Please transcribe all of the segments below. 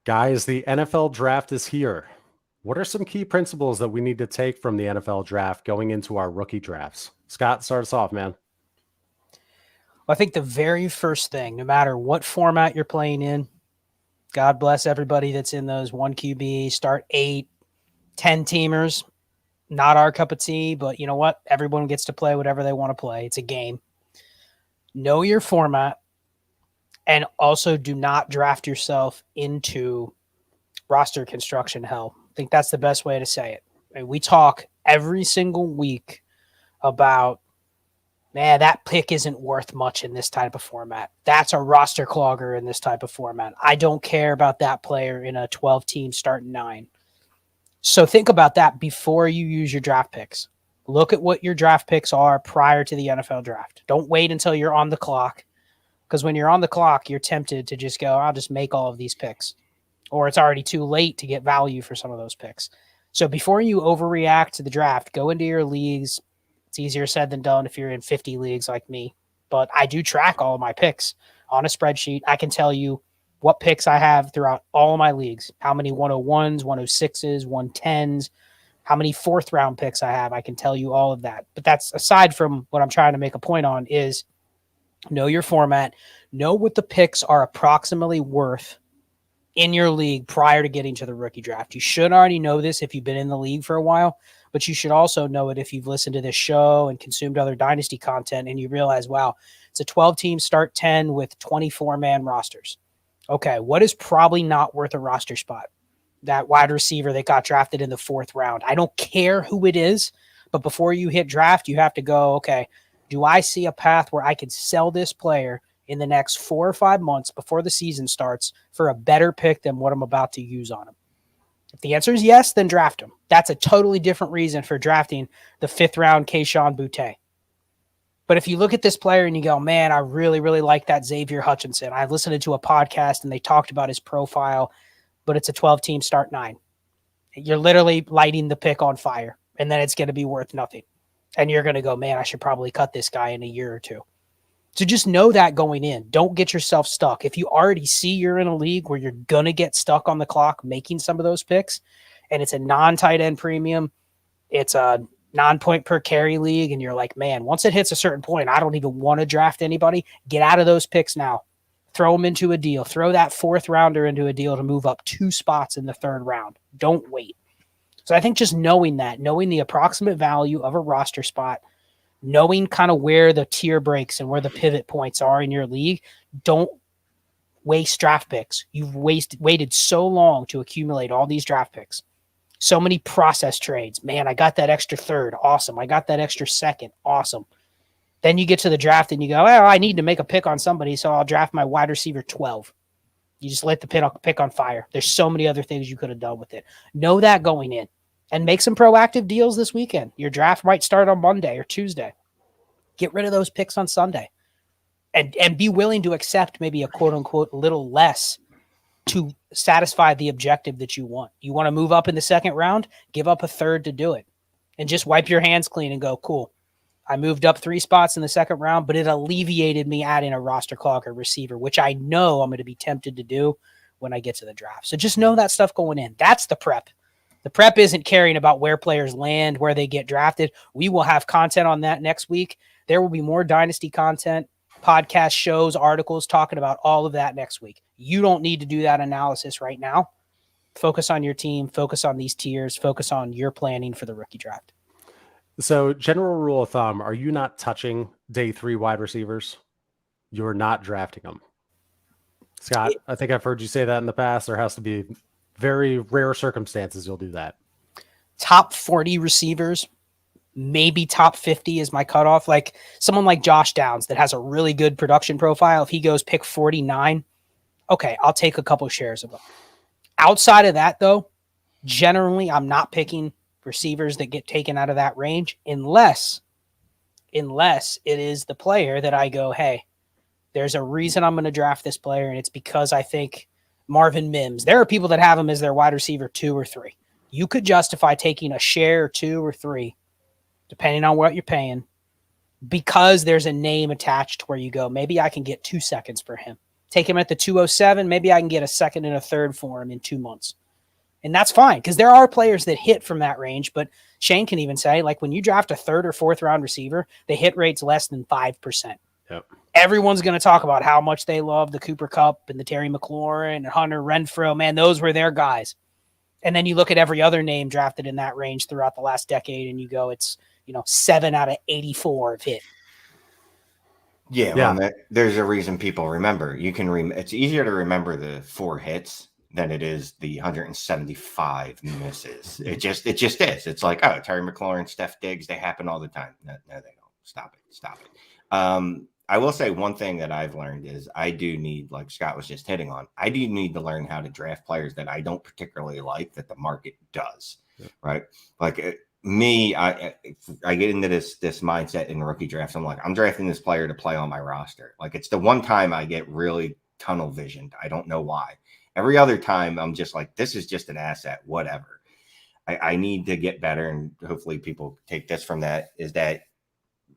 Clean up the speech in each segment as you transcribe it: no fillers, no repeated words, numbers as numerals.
Guys, the NFL draft is here. What are some key principles that we need to take from the NFL draft going into our rookie drafts? Scott, start us off, man. I think the very first thing, no matter what format you're playing in, God bless everybody that's in those 1 QB, start 8, 10 teamers. Not our cup of tea, but you know what? Everyone gets to play whatever they want to play. It's a game. Know your format, and also do not draft yourself into roster construction hell. I think that's the best way to say it. We talk every single week about, man, that pick isn't worth much in this type of format. That's a roster clogger in this type of format. I don't care about that player in a 12-team starting 9. So think about that before you use your draft picks. Look at what your draft picks are prior to the NFL draft. Don't wait until you're on the clock, because when you're on the clock, you're tempted to just go, I'll just make all of these picks. Or it's already too late to get value for some of those picks. So before you overreact to the draft, go into your leagues. It's easier said than done if you're in 50 leagues like me. But I do track all of my picks on a spreadsheet. I can tell you what picks I have throughout all of my leagues, how many 101s, 106s, 110s, how many fourth-round picks I have. I can tell you all of that. But that's aside from what I'm trying to make a point on is know your format, know what the picks are approximately worth in your league prior to getting to the rookie draft. You should already know this if you've been in the league for a while, but you should also know it if you've listened to this show and consumed other Dynasty content and you realize, wow, it's a 12-team start 10 with 24-man rosters. Okay, what is probably not worth a roster spot? That wide receiver that got drafted in the 4th round. I don't care who it is, but before you hit draft, you have to go, okay, do I see a path where I could sell this player in the next 4 or 5 months before the season starts for a better pick than what I'm about to use on him? If the answer is yes, then draft him. That's a totally different reason for drafting the 5th round Kayshon Boutte. But if you look at this player and you go, man, I really, really like that Xavier Hutchinson. I listened to a podcast and they talked about his profile, but it's a 12-team start 9. You're literally lighting the pick on fire, and then it's going to be worth nothing. And you're going to go, man, I should probably cut this guy in a year or two. So just know that going in. Don't get yourself stuck. If you already see you're in a league where you're going to get stuck on the clock making some of those picks, and it's a non-tight end premium, it's a non-point per carry league, and you're like, man, once it hits a certain point, I don't even want to draft anybody, get out of those picks now. Throw them into a deal. Throw that 4th rounder into a deal to move up 2 spots in the 3rd round. Don't wait. So I think just knowing that, knowing the approximate value of a roster spot, knowing kind of where the tier breaks and where the pivot points are in your league, don't waste draft picks. You've waited so long to accumulate all these draft picks. So many process trades. Man, I got that extra 3rd. Awesome. I got that extra 2nd. Awesome. Then you get to the draft and you go, oh, I need to make a pick on somebody, so I'll draft my wide receiver 12. You just lit the pick on fire. There's so many other things you could have done with it. Know that going in. And make some proactive deals this weekend. Your draft might start on Monday or Tuesday. Get rid of those picks on Sunday. And be willing to accept maybe a quote-unquote little less to satisfy the objective that you want. You want to move up in the 2nd round? Give up a 3rd to do it. And just wipe your hands clean and go, cool. I moved up 3 spots in the 2nd round, but it alleviated me adding a roster clogger receiver, which I know I'm going to be tempted to do when I get to the draft. So just know that stuff going in. That's the prep. The prep isn't caring about where players land, where they get drafted. We will have content on that next week. There will be more Dynasty content, podcast shows, articles talking about all of that next week. You don't need to do that analysis right now. Focus on your team, focus on these tiers, focus on your planning for the rookie draft. So, general rule of thumb, are you not touching day 3 wide receivers? You're not drafting them. Scott, I think I've heard you say that in the past. There has to be very rare circumstances you'll do that. Top 40 receivers, maybe top 50 is my cutoff. Like someone like Josh Downs that has a really good production profile. If he goes pick 49, okay, I'll take a couple shares of him. Outside of that, though, generally I'm not picking receivers that get taken out of that range unless it is the player that I go, hey, there's a reason I'm going to draft this player, and it's because I think Marvin Mims. There are people that have him as their wide receiver 2 or 3. You could justify taking a share 2 or 3, depending on what you're paying, because there's a name attached where you go, maybe I can get 2 seconds for him. take him at the 207. Maybe I can get a second and a third for him in 2 months. And that's fine because there are players that hit from that range. But Shane can even say, like, when you draft a third or fourth round receiver, the hit rate's less than 5%. Yep. Everyone's going to talk about how much they love the Cooper Kupp and the Terry McLaurin and Hunter Renfrow. Man, those were their guys. And then you look at every other name drafted in that range throughout the last decade, and you go, it's 7 out of 84 have hit. Yeah, well, there's a reason people remember. You can it's easier to remember the 4 hits than it is the 175 misses. It just is. It's like, oh, Terry McLaurin, Steph Diggs, they happen all the time. No, they don't. Stop it. I will say one thing that I've learned is I do need, like Scott was just hitting on, I do need to learn how to draft players that I don't particularly like that the market does, right? Like me, I get into this mindset in rookie drafts. I'm like, I'm drafting this player to play on my roster. Like it's the one time I get really tunnel visioned. I don't know why. Every other time I'm just like, this is just an asset, whatever. I need to get better. And hopefully people take this from that is that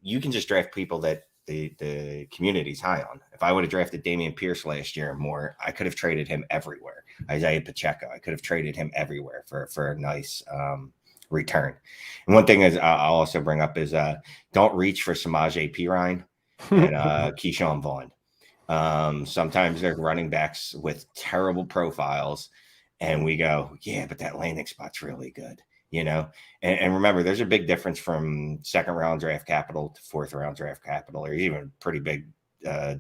you can just draft people that the community's high on. If I would have drafted Dameon Pierce last year or more, I could have traded him everywhere. Isaiah Pacheco, I could have traded him everywhere for a nice return. And one thing is I'll also bring up is don't reach for Samaje Perine and Keyshawn Vaughn. Sometimes they're running backs with terrible profiles, and we go, yeah, but that landing spot's really good, And remember, there's a big difference from second round draft capital to fourth round draft capital, or even pretty big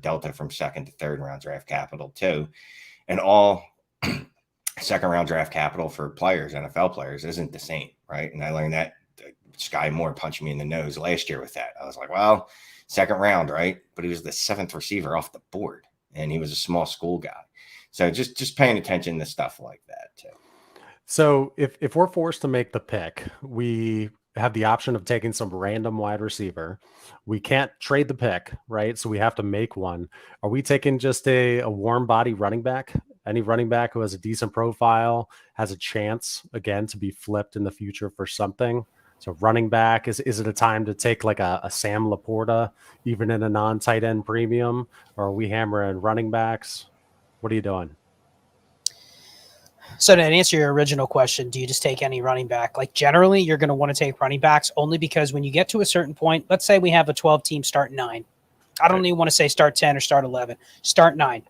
delta from second to third round draft capital too. And all second round draft capital for players, NFL players, isn't the same, right? And I learned that Sky Moore punched me in the nose last year with that. I was like, well, second round, right? But he was the 7th receiver off the board, and he was a small school guy. So just paying attention to stuff like that too. So if we're forced to make the pick, we have the option of taking some random wide receiver. We can't trade the pick, right? So we have to make one. Are we taking just a warm body running back? Any running back who has a decent profile, has a chance, again, to be flipped in the future for something? So running back, is it a time to take like a Sam Laporta, even in a non-tight end premium? Or are we hammering running backs? What are you doing? So to answer your original question, do you just take any running back? Like generally, you're going to want to take running backs only because when you get to a certain point, let's say we have a 12-team start 9. I don't even want to say start 10 or start 11. Start 9.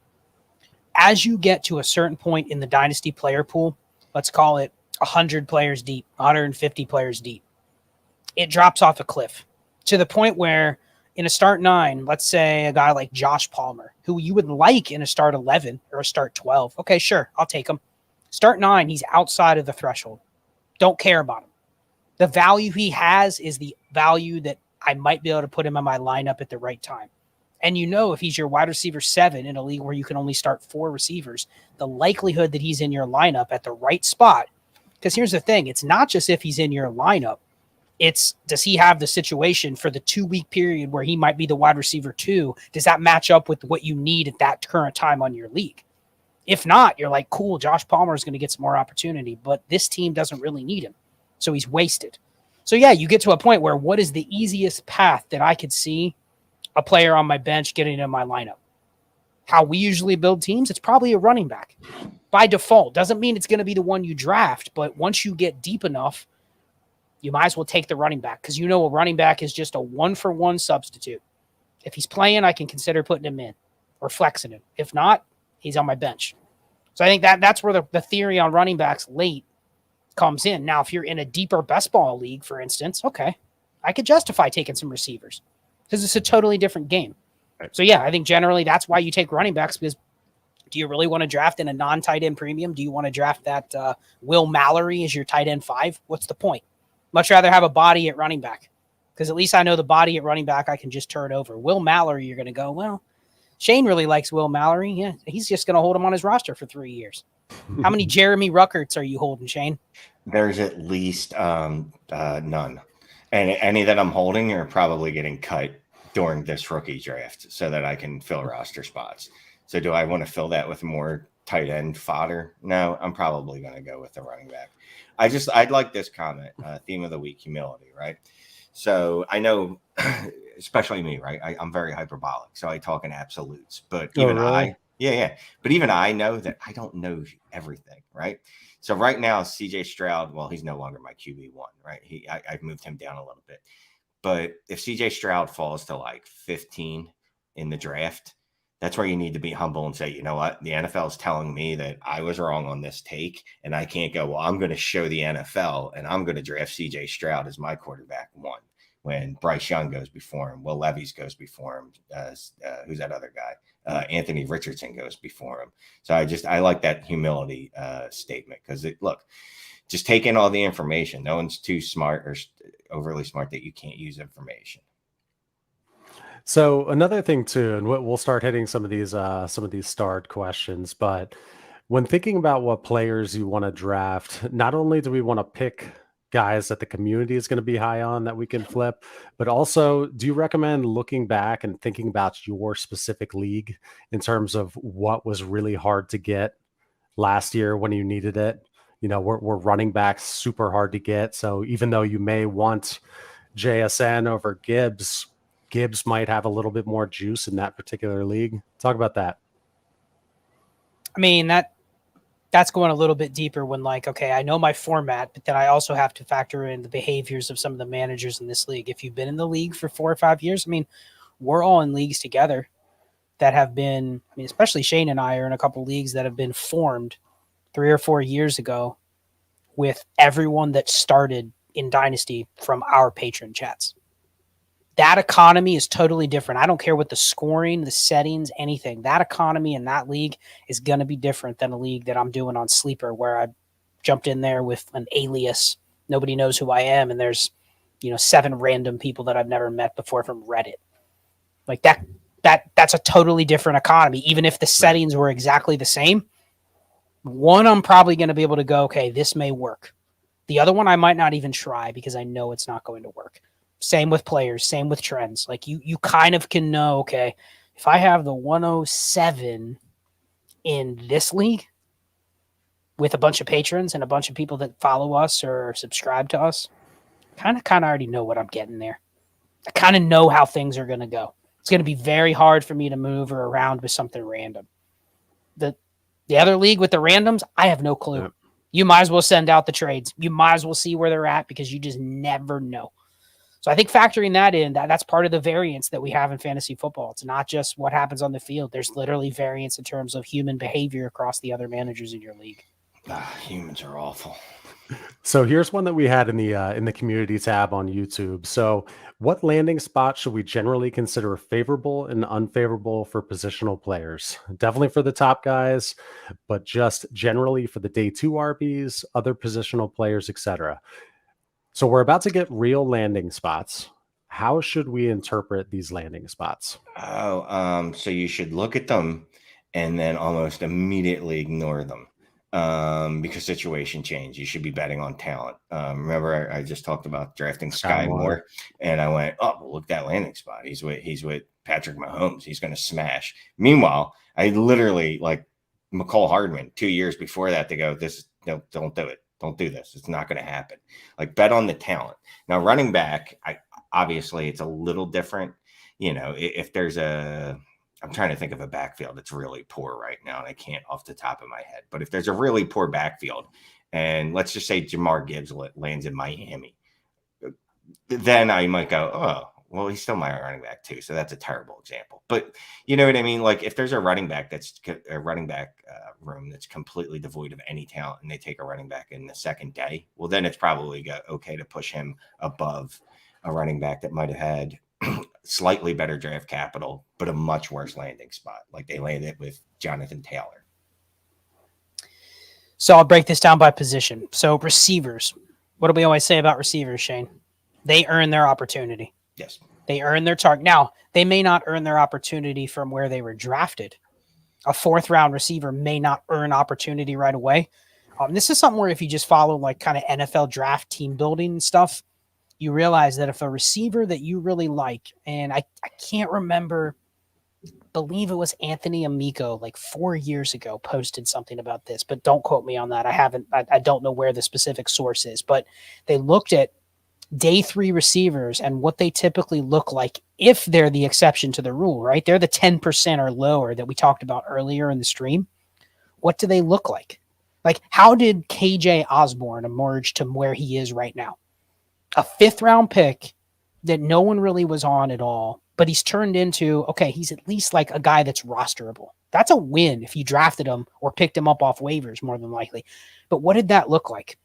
As you get to a certain point in the dynasty player pool, let's call it 100 players deep, 150 players deep, it drops off a cliff to the point where in a start 9, let's say a guy like Josh Palmer, who you would like in a start 11 or a start 12. Okay, sure, I'll take him. Start 9, he's outside of the threshold. Don't care about him. The value he has is the value that I might be able to put him in my lineup at the right time. And if he's your wide receiver 7 in a league where you can only start 4 receivers, the likelihood that he's in your lineup at the right spot, because here's the thing, it's not just if he's in your lineup, it's does he have the situation for the 2-week period where he might be the wide receiver 2? Does that match up with what you need at that current time on your league? If not, you're like, cool, Josh Palmer is going to get some more opportunity, but this team doesn't really need him. So he's wasted. So yeah, you get to a point where what is the easiest path that I could see a player on my bench getting in my lineup? How we usually build teams, it's probably a running back. By default, doesn't mean it's going to be the one you draft, but once you get deep enough, you might as well take the running back because a running back is just a 1-for-1 substitute. If he's playing, I can consider putting him in or flexing him. If not, he's on my bench. So I think that's where the theory on running backs late comes in. Now, if you're in a deeper best ball league, for instance, okay, I could justify taking some receivers because it's a totally different game. Right. So yeah, I think generally that's why you take running backs because do you really want to draft in a non-tight end premium? Do you want to draft that Will Mallory as your tight end 5? What's the point? Much rather have a body at running back because at least I know the body at running back I can just turn over. Will Mallory, you're going to go, well, Shane really likes Will Mallory. Yeah, he's just going to hold him on his roster for 3 years. How many Jeremy Ruckerts are you holding, Shane? There's at least none. And any that I'm holding are probably getting cut during this rookie draft so that I can fill roster spots. So do I want to fill that with more tight end fodder? No, I'm probably going to go with the running back. I'd like this comment, theme of the week, humility, right? So I know, especially me, right? I'm very hyperbolic, so I talk in absolutes. But even Yeah. But even I know that I don't know everything, right? So right now, CJ Stroud, well, he's no longer my QB1, right? I've moved him down a little bit. But if CJ Stroud falls to like 15 in the draft, that's where you need to be humble and say, you know what? The NFL is telling me that I was wrong on this take, and I can't go, well, I'm going to show the NFL and I'm going to draft CJ Stroud as my quarterback one when Bryce Young goes before him, Will Levis goes before him. Who's that other guy? Anthony Richardson goes before him. So I like that humility statement because look, just take in all the information. No one's too smart or overly smart that you can't use information. So another thing too, and we'll start hitting some of these starred questions, but when thinking about what players you want to draft, not only do we want to pick guys that the community is going to be high on that we can flip, but also do you recommend looking back and thinking about your specific league in terms of what was really hard to get last year when you needed it? You know, we're running backs super hard to get. So even though you may want JSN over Gibbs, Gibbs might have a little bit more juice in that particular league. Talk about that. I mean, that's going a little bit deeper when, like, okay, I know my format, but then I also have to factor in the behaviors of some of the managers in this league. If you've been in the league for 4 or 5 years, I mean, we're all in leagues together that have been, I mean, especially Shane and I are in a couple leagues that have been formed 3 or 4 years ago with everyone that started in Dynasty from our patron chats. That economy is totally different. I don't care what the scoring, the settings, anything. That economy in that league is going to be different than a league that I'm doing on Sleeper, where I jumped in there with an alias. Nobody knows who I am, and there's 7 random people that I've never met before from Reddit. Like that's a totally different economy. Even if the settings were exactly the same, one I'm probably going to be able to go, okay, this may work. The other one I might not even try because I know it's not going to work. Same with players, same with trends. Like you kind of can know, okay, if I have the 107 in this league with a bunch of patrons and a bunch of people that follow us or subscribe to us, kind of already know what I'm getting there. I kind of know how things are going to go. It's going to be very hard for me to move or around with something random. The other league with the randoms, I have no clue. Yep. You might as well send out the trades. You might as well see where they're at because you just never know. So I think factoring that in, that's part of the variance that we have in fantasy football. It's not just what happens on the field. There's literally variance in terms of human behavior across the other managers in your league. Humans are awful. So here's one that we had in the community tab on YouTube. So what landing spot should we generally consider favorable and unfavorable for positional players? Definitely for the top guys, but just generally for the day 2 RBs, other positional players, etc. So we're about to get real landing spots. How should we interpret these landing spots? So you should look at them and then almost immediately ignore them because situation change. You should be betting on talent. Remember, I just talked about drafting Sky Moore, and I went, oh, well, look at that landing spot. He's with Patrick Mahomes. He's going to smash. Meanwhile, I literally like McCole Hardman 2 years before that to go, no, don't do it. Don't do this. It's not going to happen. Like, bet on the talent. Now, running back, obviously it's a little different. If there's I'm trying to think of a backfield that's really poor right now, and I can't off the top of my head. But if there's a really poor backfield, and let's just say Jamar Gibbs lands in Miami, then I might go, oh, well, he's still my running back too. So that's a terrible example. But you know what I mean? Like, if there's a running back room that's completely devoid of any talent, and they take a running back in the second day, well, then it's probably okay to push him above a running back that might have had slightly better draft capital, but a much worse landing spot. Like they landed with Jonathan Taylor. So I'll break this down by position. So receivers, what do we always say about receivers, Shane? They earn their opportunity. Yes. They earn their target. Now, they may not earn their opportunity from where they were drafted. A 4th round receiver may not earn opportunity right away. This is something where if you just follow like kind of NFL draft team building and stuff, you realize that if a receiver that you really like, and I can't remember, believe it was Anthony Amico like 4 years ago posted something about this, but don't quote me on that. I don't know where the specific source is, but they looked at day 3 receivers and what they typically look like if they're the exception to the rule, right? They're the 10% or lower that we talked about earlier in the stream. What do they look like? Like, how did KJ Osborne emerge to where he is right now? A 5th round pick that no one really was on at all, but he's turned into, okay, he's at least like a guy that's rosterable. That's a win if you drafted him or picked him up off waivers, more than likely. But what did that look like?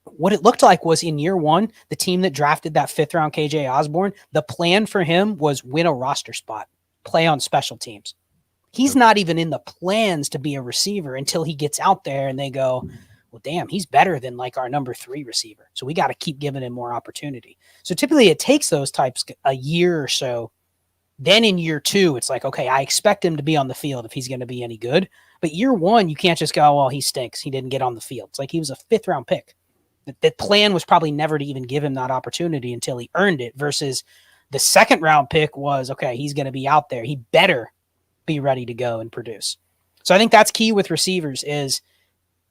What it looked like was in year 1, the team that drafted that 5th round KJ Osborne, the plan for him was win a roster spot, play on special teams. He's not even in the plans to be a receiver until he gets out there and they go, well, damn, he's better than like our number 3 receiver. So we got to keep giving him more opportunity. So typically it takes those types a year or so. Then in year 2, it's like, okay, I expect him to be on the field if he's going to be any good. But year 1, you can't just go, well, he stinks. He didn't get on the field. It's like he was a 5th round pick. The plan was probably never to even give him that opportunity until he earned it, versus the 2nd round pick was, okay, he's going to be out there. He better be ready to go and produce. So I think that's key with receivers is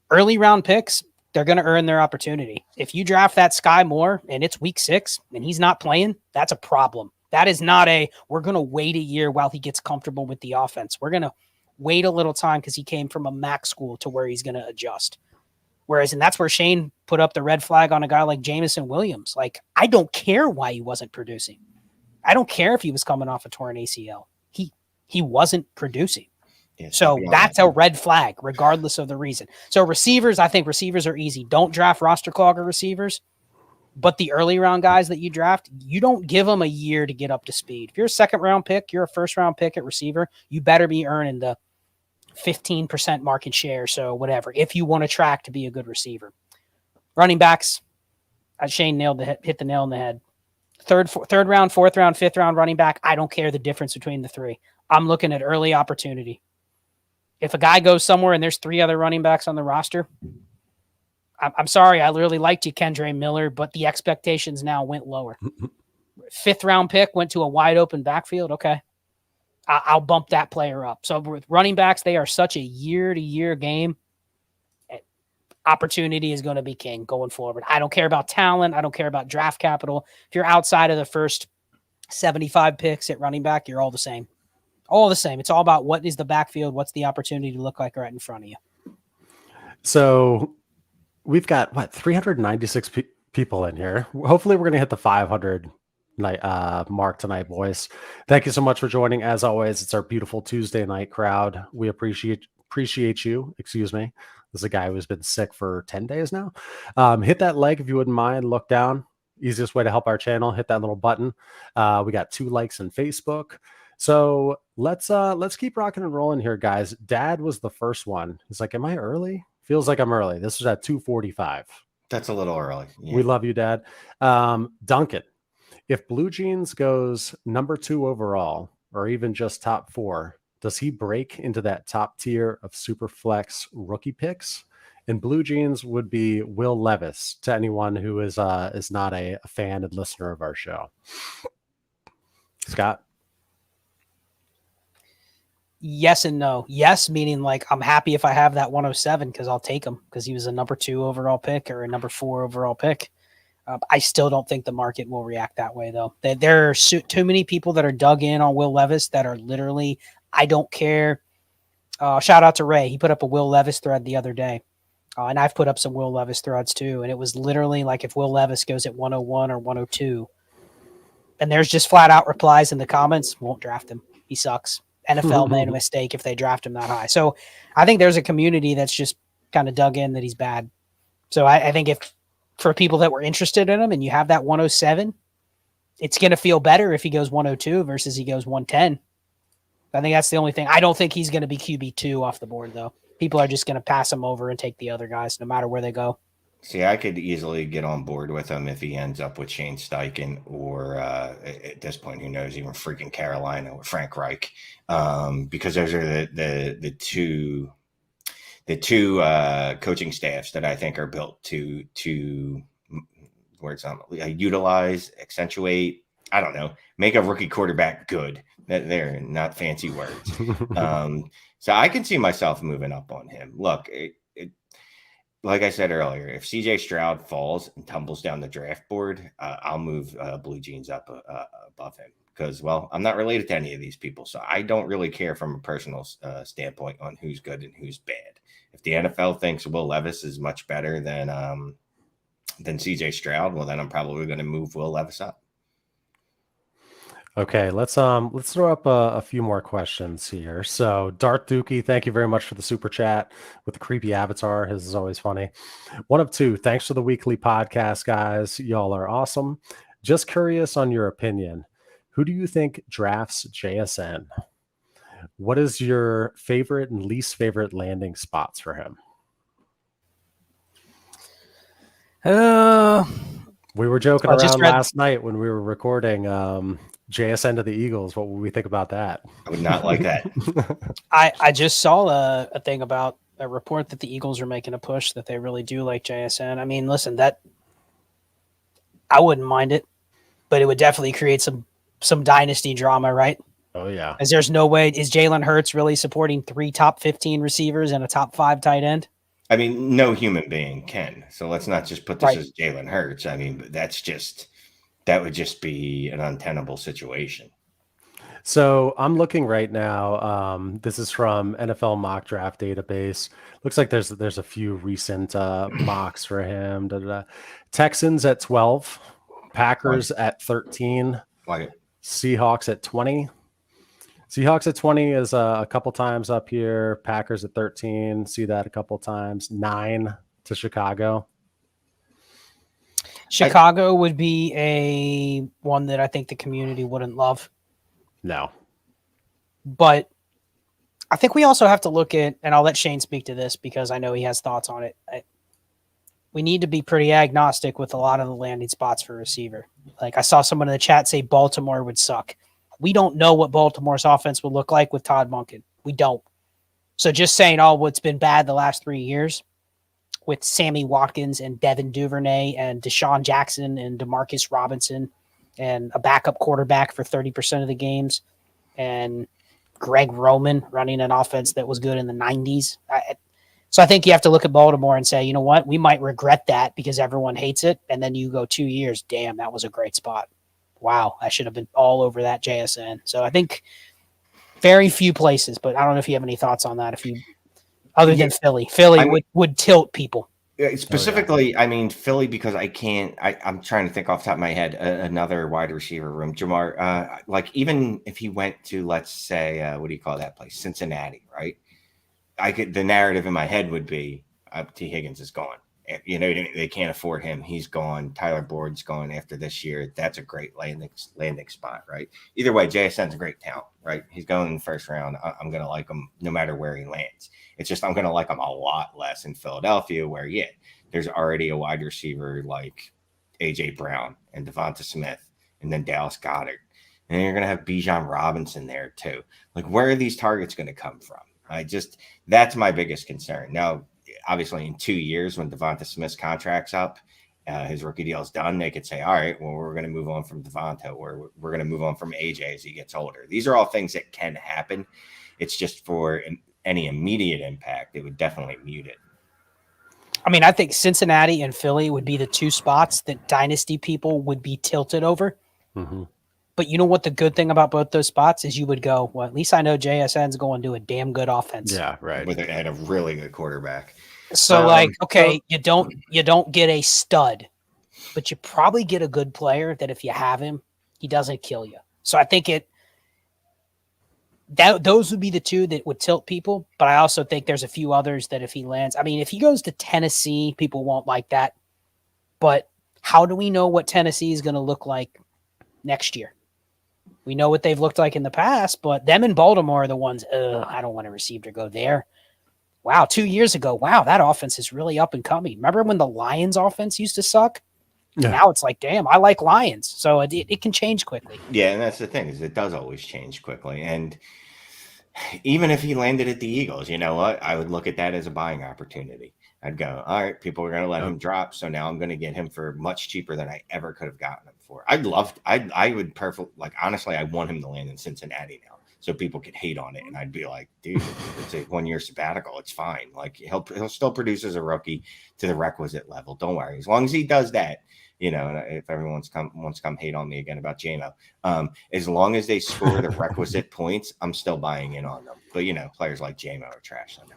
early round picks, they're going to earn their opportunity. If you draft that Sky Moore and it's week 6 and he's not playing, that's a problem. That is not we're going to wait a year while he gets comfortable with the offense. We're going to wait a little time because he came from a MAC school to where he's going to adjust. Whereas, and that's where Shane put up the red flag on a guy like Jameson Williams. Like, I don't care why he wasn't producing. I don't care if he was coming off a torn ACL. He wasn't producing. Yeah, so that's a red flag, regardless of the reason. So receivers, I think receivers are easy. Don't draft roster clogger receivers. But the early round guys that you draft, you don't give them a year to get up to speed. If you're a 2nd round pick, you're a 1st round pick at receiver, you better be earning the 15% market share, so whatever, if you want to track to be a good receiver. Running backs, Shane hit the nail on the head. Third round, 4th round, 5th round running back, I don't care the difference between the 3. I'm looking at early opportunity. If a guy goes somewhere and there's 3 other running backs on the roster, I'm sorry, I really liked you, Kendre Miller, but the expectations now went lower. 5th round pick went to a wide open backfield, okay. I'll bump that player up. So with running backs, they are such a year-to-year game. Opportunity is going to be king going forward. I don't care about talent. I don't care about draft capital. If you're outside of the first 75 picks at running back, you're all the same. All the same. It's all about what is the backfield, what's the opportunity to look like right in front of you. So we've got, 396 people in here. Hopefully we're going to hit the 500 mark tonight, boys. Thank you so much for joining. As always, it's our beautiful Tuesday night crowd. We appreciate you. Excuse me. This is a guy who's been sick for 10 days now. Hit that like if you wouldn't mind. Look down. Easiest way to help our channel. Hit that little button. We got 2 likes on Facebook. So let's keep rocking and rolling here, guys. Dad was the first one. He's like, am I early? Feels like I'm early. This was at 2:45. That's a little early. Yeah. We love you, Dad. Duncan, if Blue Jeans goes number 2 overall, or even just top 4, does he break into that top tier of super flex rookie picks? And Blue Jeans would be Will Levis to anyone who is not a fan and listener of our show. Scott? Yes and no. Yes, meaning like I'm happy if I have that 107 because I'll take him because he was a number 2 overall pick or a number 4 overall pick. I still don't think the market will react that way, though. There are too many people that are dug in on Will Levis that are literally, I don't care. Shout out to Ray. He put up a Will Levis thread the other day. And I've put up some Will Levis threads too. And it was literally like if Will Levis goes at 101 or 102, and there's just flat out replies in the comments, won't draft him. He sucks. NFL made a mistake if they draft him that high. So I think there's a community that's just kind of dug in that he's bad. So I think if for people that were interested in him and you have that 107, it's going to feel better if he goes 102 versus he goes 110. I think that's the only thing. I don't think he's going to be QB2 off the board, though. People are just going to pass him over and take the other guys no matter where they go. See, I could easily get on board with him if he ends up with Shane Steichen or at this point, who knows, even freaking Carolina or Frank Reich, because those are the two coaching staffs that I think are built to words on utilize, accentuate. I don't know, make a rookie quarterback good. They're not fancy words. So I can see myself moving up on him. Look, like I said earlier, if CJ Stroud falls and tumbles down the draft board, I'll move Blue Jeans up above him because, well, I'm not related to any of these people. So I don't really care from a personal standpoint on who's good and who's bad. If the NFL thinks Will Levis is much better than CJ Stroud, well, then I'm probably going to move Will Levis up. Okay, let's throw up a few more questions here. So Darth Dookie, thank you very much for the super chat with the creepy avatar. His is always funny. One of two. Thanks for the weekly podcast, guys. Y'all are awesome. Just curious on your opinion. Who do you think drafts JSN? What is your favorite and least favorite landing spots for him? We were joking around last night when we were recording JSN to the Eagles. What would we think about that? I would not like that. I just saw a thing about a report that the Eagles are making a push that they really do like JSN. I mean, listen, that I wouldn't mind it, but it would definitely create some dynasty drama, right? Oh yeah. As there's no way is Jalen Hurts really supporting 3 top 15 receivers and a top 5 tight end? I mean, no human being can. So let's not just put this as Jalen Hurts. I mean, that would just be an untenable situation. So I'm looking right now. This is from NFL Mock Draft Database. Looks like there's a few recent mocks for him. Texans at 12, Packers at 13, Seahawks at 20. Seahawks at 20 is a couple times up here. Packers at 13. See that a couple times. 9 to Chicago. Chicago would be a one that I think the community wouldn't love. No. But I think we also have to look at, and I'll let Shane speak to this because I know he has thoughts on it. We need to be pretty agnostic with a lot of the landing spots for receiver. Like I saw someone in the chat say Baltimore would suck. We don't know what Baltimore's offense will look like with Todd Monken. We don't. So just saying, what's been bad the last 3 years with Sammy Watkins and Devin Duvernay and Deshaun Jackson and Demarcus Robinson and a backup quarterback for 30% of the games and Greg Roman running an offense that was good in the 90s. So I think you have to look at Baltimore and say, you know what, we might regret that because everyone hates it. And then you go 2 years, damn, that was a great spot. Wow, I should have been all over that JSN. So I think very few places, but I don't know if you have any thoughts on that. Other than Philly, would tilt people. Specifically, I mean Philly because I'm trying to think off the top of my head another wide receiver room. Jamar, like even if he went to, let's say, what do you call that place, Cincinnati, right? The narrative in my head would be T. Higgins is gone. You know, they can't afford him. He's gone. Tyler Boyd's gone after this year. That's a great landing spot, right? Either way, JSN's a great talent, right? He's going in the first round. I'm going to like him no matter where he lands. It's just I'm going to like him a lot less in Philadelphia where, there's already a wide receiver like A.J. Brown and Devonta Smith and then Dallas Goedert. And then you're going to have Bijan Robinson there too. Like, where are these targets going to come from? That's my biggest concern. Now, obviously in 2 years when Devonta Smith's contract's up, his rookie deal's done, they could say, all right, well, we're going to move on from Devonta, or we're going to move on from AJ as he gets older. These are all things that can happen. It's just for any immediate impact, it would definitely mute it. I mean, I think Cincinnati and Philly would be the 2 spots that dynasty people would be tilted over. Mm-hmm. But you know what the good thing about both those spots is you would go, well, at least I know JSN's going to a damn good offense. Yeah, right. And a really good quarterback. So you don't get a stud, but you probably get a good player that if you have him, he doesn't kill you. So I think those would be the 2 that would tilt people. But I also think there's a few others that if he lands, I mean, if he goes to Tennessee, people won't like that. But how do we know what Tennessee is going to look like next year? We know what they've looked like in the past, but them in Baltimore are the ones, I don't want a receiver to go there. Wow, 2 years ago, that offense is really up and coming. Remember when the Lions offense used to suck? Yeah. Now it's like, damn, I like Lions. So it can change quickly. Yeah, and that's the thing is it does always change quickly. And even if he landed at the Eagles, you know what? I would look at that as a buying opportunity. I'd go, all right, people are going to let him drop. So now I'm going to get him for much cheaper than I ever could have gotten him for. Honestly, I want him to land in Cincinnati now. so people could hate on it. And I'd be like, dude, it's a 1 year sabbatical. It's fine. Like he'll still produce as a rookie to the requisite level. Don't worry. As long as he does that, you know, and if everyone wants to come hate on me again about JMO, as long as they score the requisite points, I'm still buying in on them. But, you know, players like JMO are trash. I know.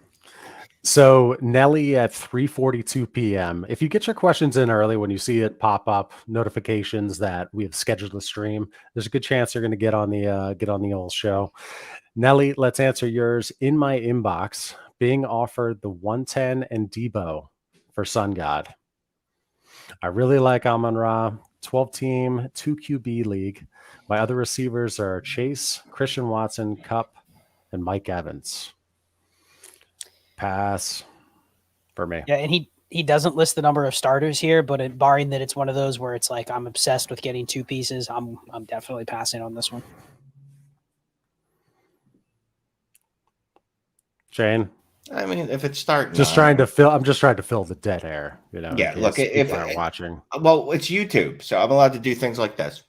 So Nelly at 3:42 p.m. If you get your questions in early, when you see it pop up notifications that we have scheduled a stream, there's a good chance you're going to get on the old show. Nelly, let's answer yours. In my inbox, being offered the 110 and Debo for Sun God. I really like Amon-Ra, 12-team, 2 QB league. My other receivers are Chase, Christian Watson, Kupp, and Mike Evans. Pass for me. Yeah, and he doesn't list the number of starters here, but barring that it's one of those where it's like I'm obsessed with getting 2 pieces, I'm definitely passing on this one. Shane? I mean, if it's starting, I'm just trying to fill the dead air, you know. Yeah, look, if I'm watching, well, it's YouTube, so I'm allowed to do things like this,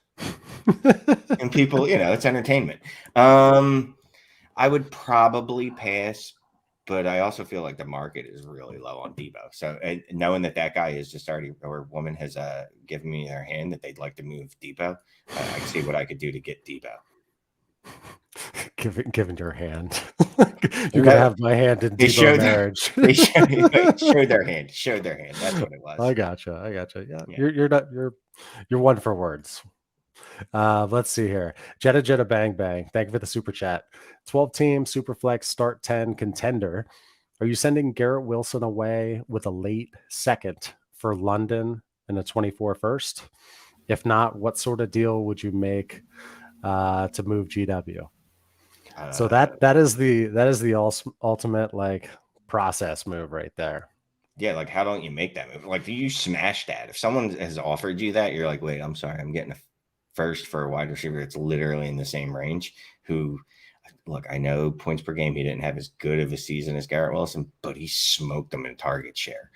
and people, you know, it's entertainment. I would probably pass, but I also feel like the market is really low on Debo. So knowing that guy is just already, or woman has given me their hand that they'd like to move Debo, I see what I could do to get Debo. Given your hand, you're gonna have my hand in Debo marriage. They showed their hand. Showed their hand. That's what it was. I gotcha. Yeah. You're one for words. Let's see here. Jetta Bang Bang. Thank you for the super chat. 12-team Superflex start 10 contender. Are you sending Garrett Wilson away with a late second for London and a 24 first? If not, what sort of deal would you make to move GW? So that is the ultimate like process move right there. Yeah, like how don't you make that move? Like, do you smash that? If someone has offered you that, you're like, wait, I'm sorry, I'm getting a first for a wide receiver that's literally in the same range. Who, look, I know points per game, he didn't have as good of a season as Garrett Wilson, but he smoked them in target share,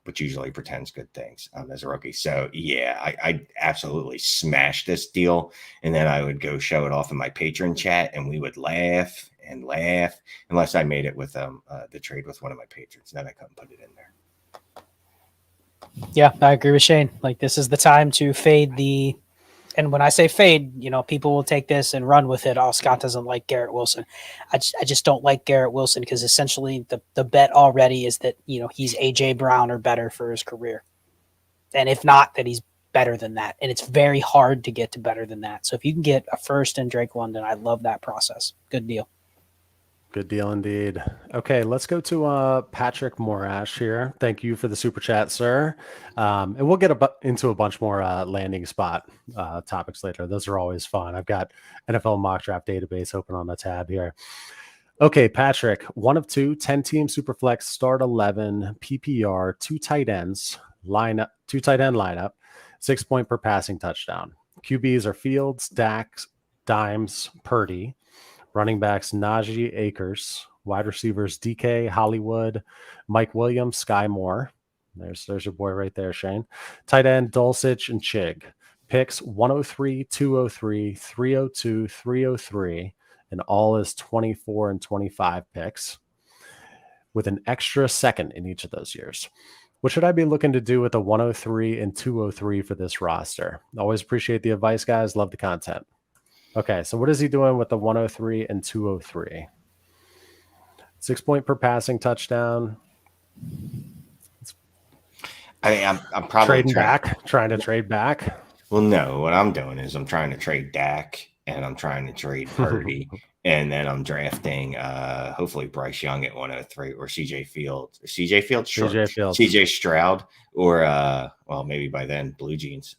which usually pretends good things as a rookie. So yeah, I absolutely smash this deal, and then I would go show it off in my patron chat, and we would laugh and laugh unless I made it with the trade with one of my patrons. Then I couldn't put it in there. Yeah, I agree with Shane. Like, this is the time to fade the. And when I say fade, you know, people will take this and run with it. Oh, Scott doesn't like Garrett Wilson. I just don't like Garrett Wilson because essentially the bet already is that, you know, he's A.J. Brown or better for his career. And if not, that he's better than that. And it's very hard to get to better than that. So if you can get a first in Drake London, I love that process. Good deal. Good deal indeed. Okay, let's go to Patrick Morash here. Thank you for the super chat, sir. And we'll get into a bunch more landing spot topics later. Those are always fun. I've got NFL mock draft database open on the tab here. Okay, Patrick, 1 of 2, 10-team Superflex, start 11, PPR, 2 tight ends, 2 tight end lineup, 6 point per passing touchdown. QBs are Fields, Dax, Dimes, Purdy. Running backs, Najee, Akers. Wide receivers, DK, Hollywood, Mike Williams, Sky Moore. There's your boy right there, Shane. Tight end, Dulcich and Chig. Picks 103, 203, 302, 303, and all is 24 and 25 picks with an extra second in each of those years. What should I be looking to do with the 103 and 203 for this roster? Always appreciate the advice, guys. Love the content. Okay, so what is he doing with the 103 and 203? 6 point per passing touchdown. I mean, I'm probably trying to trade back. Well, no, what I'm doing is I'm trying to trade Dak and I'm trying to trade Purdy, and then I'm drafting hopefully Bryce Young at 103 or CJ Fields. CJ Stroud, or well, maybe by then Blue Jeans.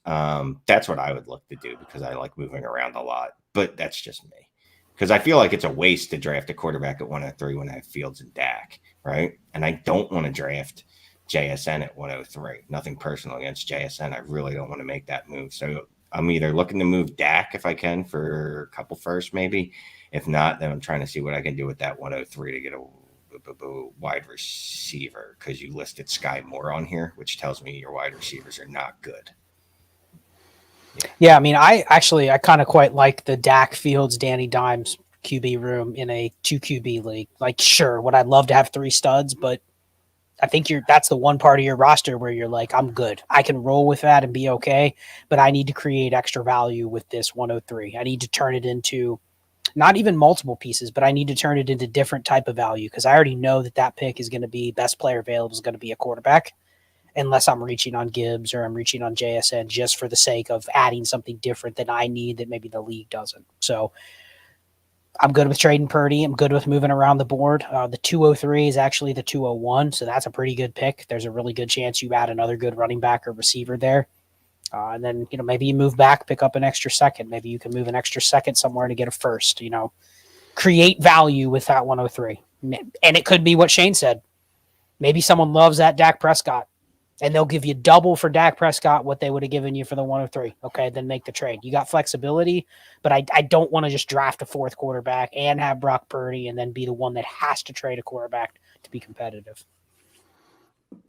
That's what I would look to do because I like moving around a lot. But that's just me. Because I feel like it's a waste to draft a quarterback at 103 when I have Fields and Dak, right? And I don't want to draft JSN at 103. Nothing personal against JSN. I really don't want to make that move. So I'm either looking to move Dak if I can for a couple first, maybe. If not, then I'm trying to see what I can do with that 103 to get a wide receiver, because you listed Sky Moore on here, which tells me your wide receivers are not good. Yeah, I mean, I kind of quite like the Dak, Fields, Danny Dimes QB room in a 2 QB league. Like, sure, would I love to have 3 studs, but I think that's the one part of your roster where you're like, I'm good. I can roll with that and be okay, but I need to create extra value with this 103. I need to turn it into not even multiple pieces, but I need to turn it into different type of value because I already know that pick is going to be best player available is going to be a quarterback unless I'm reaching on Gibbs or I'm reaching on JSN just for the sake of adding something different that I need that maybe the league doesn't. So I'm good with trading Purdy. I'm good with moving around the board. The 203 is actually the 201, so that's a pretty good pick. There's a really good chance you add another good running back or receiver there. And then, maybe you move back, pick up an extra second. Maybe you can move an extra second somewhere to get a first, create value with that 103. And it could be what Shane said. Maybe someone loves that Dak Prescott and they'll give you double for Dak Prescott what they would have given you for the 103. Okay, then make the trade. You got flexibility, but I don't want to just draft a 4th quarterback and have Brock Purdy and then be the one that has to trade a quarterback to be competitive.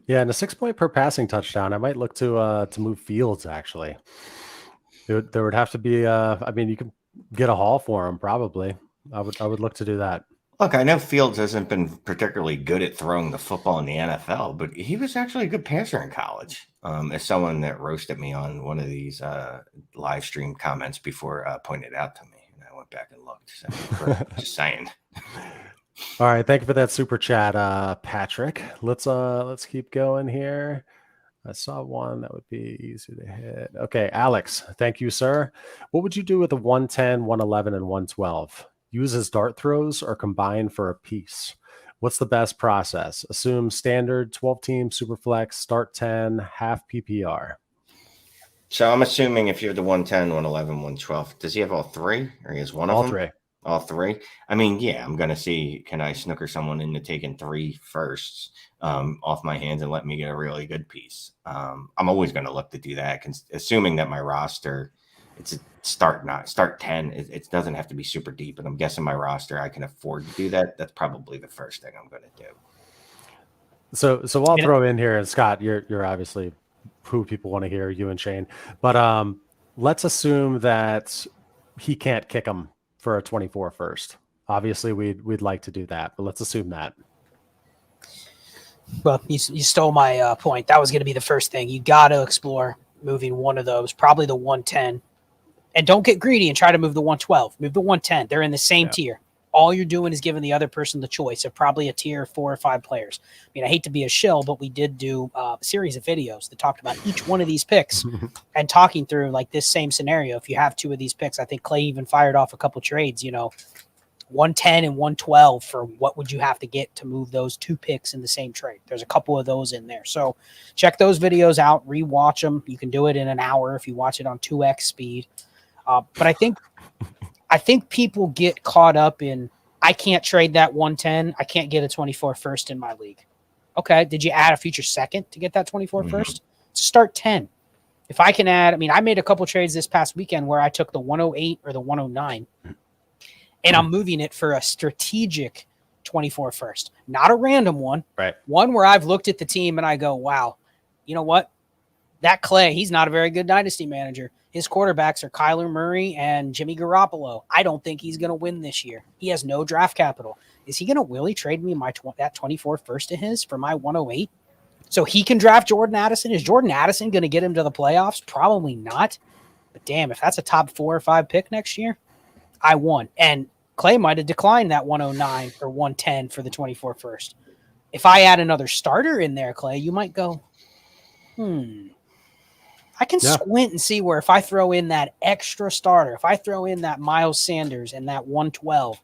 Yeah, and a 6-point per passing touchdown. I might look to move Fields. Actually, there would have to be. You can get a haul for him probably. I would look to do that. Look, I know Fields hasn't been particularly good at throwing the football in the NFL, but he was actually a good passer in college. As someone that roasted me on one of these live stream comments before pointed out to me, and I went back and looked. So just saying. All right, thank you for that super chat, Patrick. Let's keep going here. I saw one that would be easy to hit. Okay, Alex, thank you, sir. What would you do with the 110, 111, and 112? Use as dart throws or combine for a piece? What's the best process? Assume standard 12-team superflex, start 10, half PPR. So I'm assuming if you have the 110, 111, 112, does he have all 3 or he has one of them? All 3. All 3. I mean, yeah, I'm going to see, can I snooker someone into taking 3 firsts off my hands and let me get a really good piece? I'm always going to look to do that, assuming that my roster, it's a start 10. It doesn't have to be super deep, and I'm guessing my roster, I can afford to do that. That's probably the first thing I'm going to do. So I'll throw in here, and Scott, you're obviously who people want to hear, you and Shane, but let's assume that he can't kick him for a 24 first. Obviously, we'd like to do that, but let's assume that. Well, you stole my point. That was going to be the first thing. You got to explore moving one of those, probably the 110. And don't get greedy and try to move the 112. Move the 110. They're in the same tier. All you're doing is giving the other person the choice of probably a tier of 4 or 5 players. I mean, I hate to be a shill, but we did do a series of videos that talked about each one of these picks and talking through like this same scenario. If you have 2 of these picks, I think Clay even fired off a couple trades, 110 and 112 for what would you have to get to move those 2 picks in the same trade. There's a couple of those in there. So check those videos out, rewatch them. You can do it in an hour if you watch it on 2x speed. But I think people get caught up in, I can't trade that 110. I can't get a 24 first in my league. Okay. Did you add a future second to get that 24 first? Start 10. If I can add, I made a couple trades this past weekend where I took the 108 or the 109 and I'm moving it for a strategic 24 first, not a random one. Right. One where I've looked at the team and I go, wow, you know what? That Clay, he's not a very good dynasty manager. His quarterbacks are Kyler Murray and Jimmy Garoppolo. I don't think he's going to win this year. He has no draft capital. Is he going to really trade me that 24 first to his for my 108? So he can draft Jordan Addison. Is Jordan Addison going to get him to the playoffs? Probably not. But damn, if that's a top 4 or 5 pick next year, I won. And Clay might have declined that 109 or 110 for the 24 first. If I add another starter in there, Clay, you might go, I can squint and see where if I throw in that extra starter, if I throw in that Miles Sanders and that 112,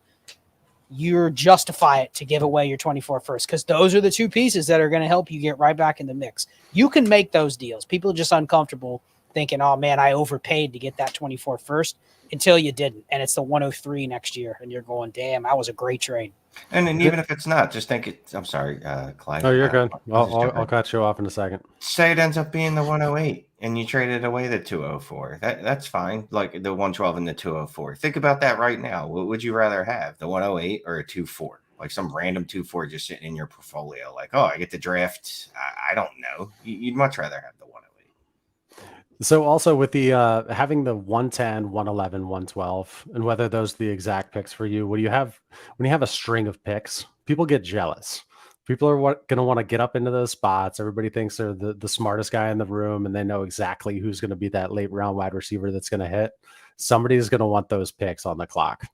you're justify it to give away your 24 first because those are the 2 pieces that are going to help you get right back in the mix. You can make those deals. People are just uncomfortable thinking, oh, man, I overpaid to get that 24 first until you didn't. And it's the 103 next year. And you're going, damn, that was a great trade. And then even if it's not, just think it. I'm sorry, Clyde. Oh, you're good. I'll cut you off in a second. Say it ends up being the 108 and you traded away the 204. That's fine. Like the 112 and the 204. Think about that right now. What would you rather have, the 108 or a 24? Like some random 2-4 just sitting in your portfolio. Like, oh, I get to draft. I don't know. You'd much rather have the 108. So also with the having the 110, 111, 112, and whether those are the exact picks for you, when you have a string of picks, people get jealous. People are going to want to get up into those spots. Everybody thinks they're the smartest guy in the room, and they know exactly who's going to be that late round wide receiver that's going to hit. Somebody is going to want those picks on the clock.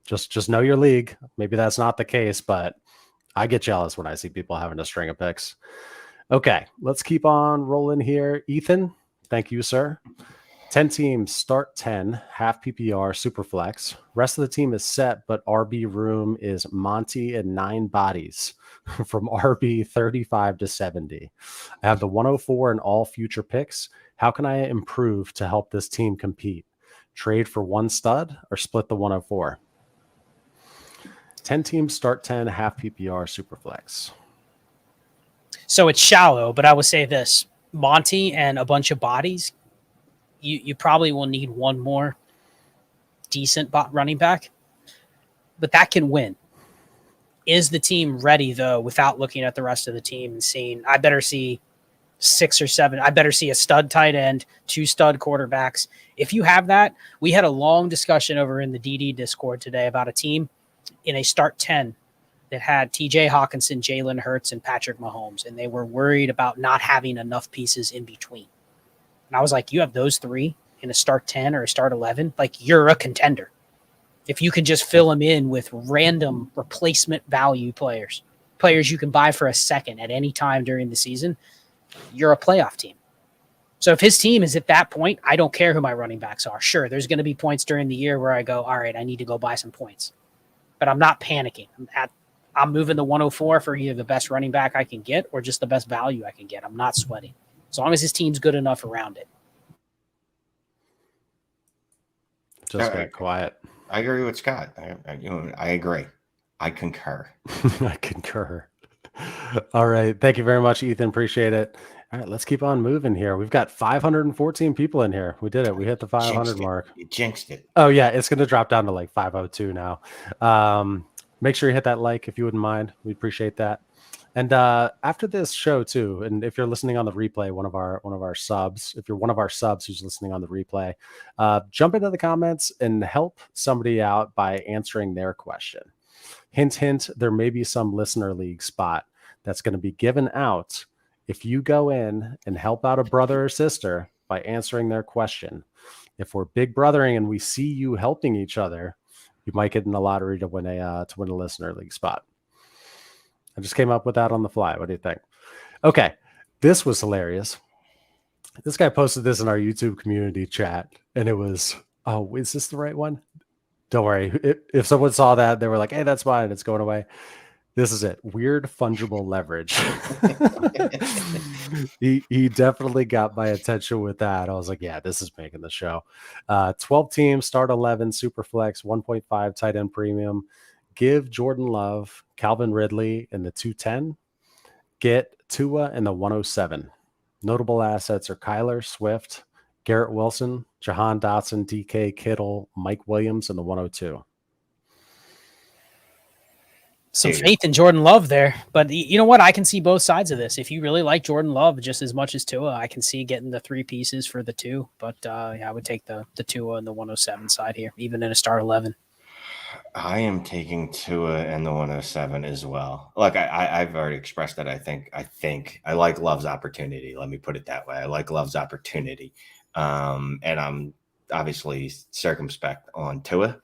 Just know your league. Maybe that's not the case, but I get jealous when I see people having a string of picks. Okay, let's keep on rolling here. Ethan, thank you, sir. 10 teams, start 10, half PPR, super flex. Rest of the team is set, but RB room is Monty and 9 bodies from RB 35 to 70. I have the 104 and all future picks. How can I improve to help this team compete? Trade for one stud or split the 104? 10 teams, start 10, half PPR, super flex. So it's shallow, but I would say this: Monty and a bunch of bodies. You probably will need one more decent running back, but that can win. Is the team ready, though, without looking at the rest of the team and seeing, I better see 6 or 7. I better see a stud tight end, 2 stud quarterbacks. If you have that, we had a long discussion over in the DD Discord today about a team in a start 10 that had TJ Hawkinson, Jalen Hurts, and Patrick Mahomes, and they were worried about not having enough pieces in between. And I was like, you have those 3 in a start 10 or a start 11, like you're a contender. If you can just fill them in with random replacement value players you can buy for a second at any time during the season, you're a playoff team. So if his team is at that point, I don't care who my running backs are. Sure, there's going to be points during the year where I go, all right, I need to go buy some points. But I'm not panicking. I'm moving the 104 for either the best running back I can get or just the best value I can get. I'm not sweating. As long as his team's good enough around it. Just got quiet. I agree with Scott. I agree. I concur. I concur. All right. Thank you very much, Ethan. Appreciate it. All right, let's keep on moving here. We've got 514 people in here. We did it. We hit the 500 mark. You jinxed it. Oh, yeah. It's going to drop down to like 502 now. Make sure you hit that like if you wouldn't mind. We appreciate that. And after this show too, and if you're listening on the replay, one of our subs, if you're one of our subs who's listening on the replay, jump into the comments and help somebody out by answering their question. Hint, hint, there may be some listener league spot that's going to be given out if you go in and help out a brother or sister by answering their question. If we're big brothering and we see you helping each other, you might get in the lottery to win a listener league spot. I just came up with that on the fly. What do you think? Okay, this was hilarious. This guy posted this in our YouTube community chat, and it was, oh, is this the right one? Don't worry. If someone saw that, they were like, hey, that's fine. It's going away. This is it. Weird fungible leverage. He definitely got my attention with that. I was like, yeah, this is making the show. 12 teams, start 11, super flex, 1.5 tight end premium. Give Jordan Love, Calvin Ridley in the 210. Get Tua in the 107. Notable assets are Kyler, Swift, Garrett Wilson, Jahan Dotson, DK, Kittle, Mike Williams in the 102. Some faith in Jordan Love there. But you know what? I can see both sides of this. If you really like Jordan Love just as much as Tua, I can see getting the 3 pieces for the 2. But yeah, I would take the Tua and the 107 side here, even in a start 11. I am taking Tua and the 107 as well. Look, I've already expressed that. I think I like Love's opportunity. Let me put it that way. I like Love's opportunity. And I'm obviously circumspect on Tua,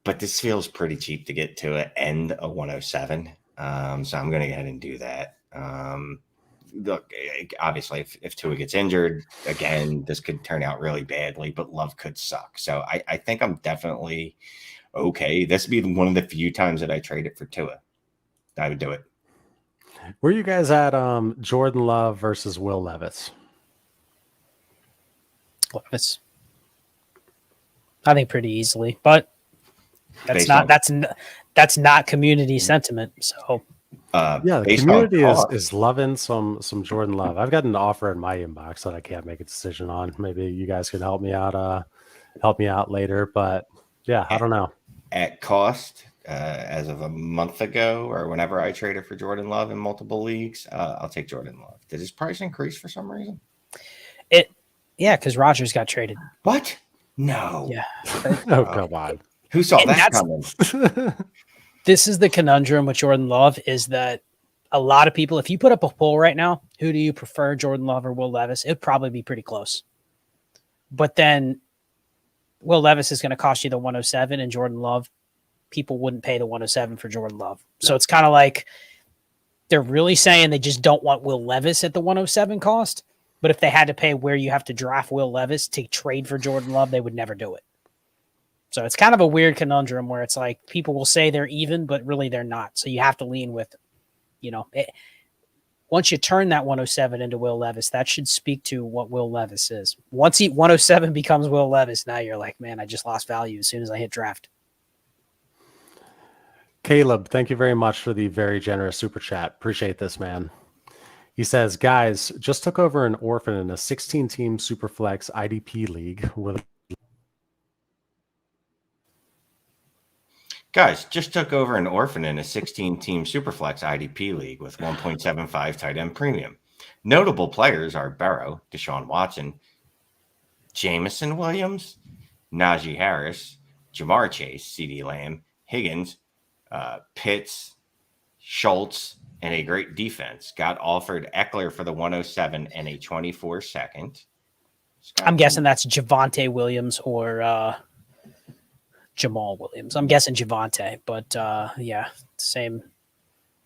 but this feels pretty cheap to get Tua and a 107. So I'm going to go ahead and do that. Look, obviously, if Tua gets injured again, this could turn out really badly, but Love could suck. So I think I'm definitely okay. This would be one of the few times that I trade it for Tua. I would do it. Where you guys at Jordan Love versus Will Levis? Levis. I think pretty easily, but that's not community sentiment. So yeah, the community is loving some Jordan Love. I've got an offer in my inbox that I can't make a decision on. Maybe you guys can help me out later. But yeah, I don't know. At cost, as of a month ago or whenever I traded for Jordan Love in multiple leagues, I'll take Jordan Love. Did his price increase for some reason? Yeah, because Rodgers got traded. What? No. Yeah. Oh, come on. Who saw And that that's- coming? This is the conundrum with Jordan Love is that a lot of people, if you put up a poll right now, who do you prefer, Jordan Love or Will Levis? It'd probably be pretty close. But then Will Levis is going to cost you the 107 and Jordan Love, people wouldn't pay the 107 for Jordan Love. So it's kind of like they're really saying they just don't want Will Levis at the 107 cost. But if they had to pay where you have to draft Will Levis to trade for Jordan Love, they would never do it. So it's kind of a weird conundrum where it's like people will say they're even, but really they're not. So you have to lean with, once you turn that 107 into Will Levis, that should speak to what Will Levis is. Once 107 becomes Will Levis, now you're like, man, I just lost value as soon as I hit draft. Caleb, thank you very much for the very generous super chat. Appreciate this, man. He says, guys, just took over an orphan in a 16-team Superflex IDP league with Guys, just took over an orphan in a 16-team Superflex IDP league with 1.75 tight end premium. Notable players are Burrow, Deshaun Watson, Jamison Williams, Najee Harris, Jamar Chase, CeeDee Lamb, Higgins, Pitts, Schultz, and a great defense. Got offered Eckler for the 107 and a 24 second. I'm guessing that's Javonte Williams or Jamal Williams. I'm guessing Javonte, but yeah, same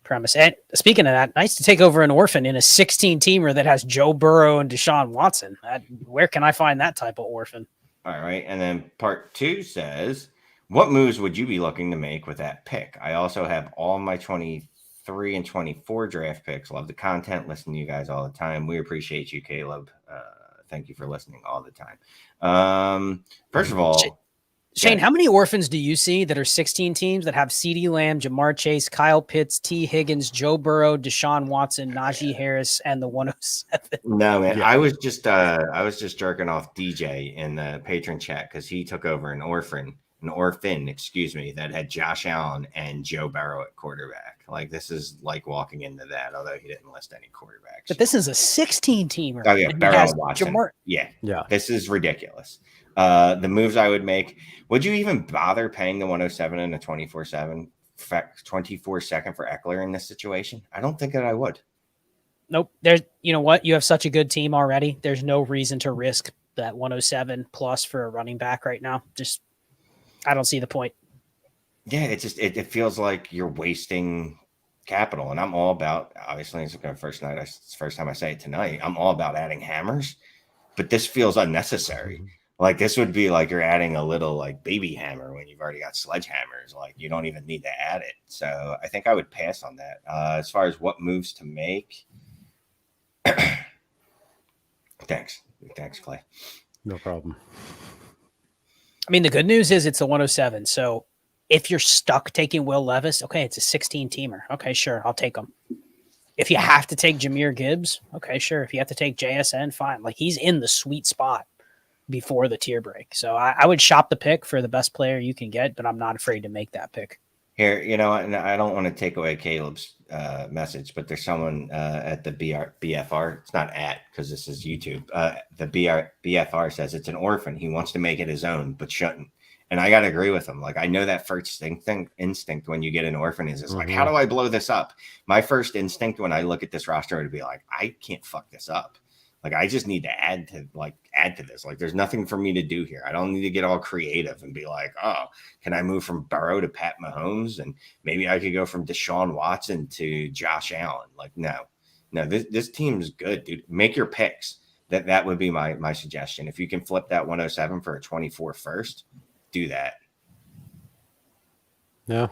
premise. And speaking of that, nice to take over an orphan in a 16-teamer that has Joe Burrow and Deshaun Watson. Where can I find that type of orphan? All right. And then part 2 says, what moves would you be looking to make with that pick? I also have all my 23 and 24 draft picks. Love the content. Listen to you guys all the time. We appreciate you, Caleb. Thank you for listening all the time. First of all, Shane, how many orphans do you see that are 16 teams that have CeeDee Lamb, Jamar Chase, Kyle Pitts, T. Higgins, Joe Burrow, Deshaun Watson, Najee Harris, and the 107? No, man. Yeah. I was just jerking off DJ in the patron chat because he took over an orphan, that had Josh Allen and Joe Burrow at quarterback. Like, this is like walking into that, although he didn't list any quarterbacks. But this is a 16-teamer. Oh, yeah, Burrow and Watson. Yeah. This is ridiculous. The moves I would make, would you even bother paying the 107 and a 24 second for Eckler in this situation? I don't think that I would. Nope. There's, you know what? You have such a good team already. There's no reason to risk that 107 plus for a running back right now. Just, I don't see the point. Yeah, it feels like you're wasting capital. And I'm all about, obviously, it's the first time I say it tonight, I'm all about adding hammers, but this feels unnecessary. Like, this would be like you're adding a little like baby hammer when you've already got sledgehammers. Like, you don't even need to add it. So I think I would pass on that. As far as what moves to make, thanks, Clay. No problem. I mean, the good news is it's a 107. So if you're stuck taking Will Levis, okay, it's a 16-teamer. Okay, sure, I'll take him. If you have to take Jahmyr Gibbs, okay, sure. If you have to take JSN, fine. Like, he's in the sweet spot before the tier break. So I would shop the pick for the best player you can get, but I'm not afraid to make that pick. Here, and I don't want to take away Caleb's message, but there's someone at the BFR. It's not at, because this is YouTube. The BFR says it's an orphan. He wants to make it his own, but shouldn't. And I got to agree with him. Like, I know that first instinct when you get an orphan is like, how do I blow this up? My first instinct when I look at this roster would be like, I can't fuck this up. Like, I just need to add to this. Like, there's nothing for me to do here. I don't need to get all creative and be like, oh, can I move from Burrow to Pat Mahomes? And maybe I could go from Deshaun Watson to Josh Allen. Like, no, this team is good, dude. Make your picks. That would be my suggestion. If you can flip that 107 for a 24 first, do that. Yeah.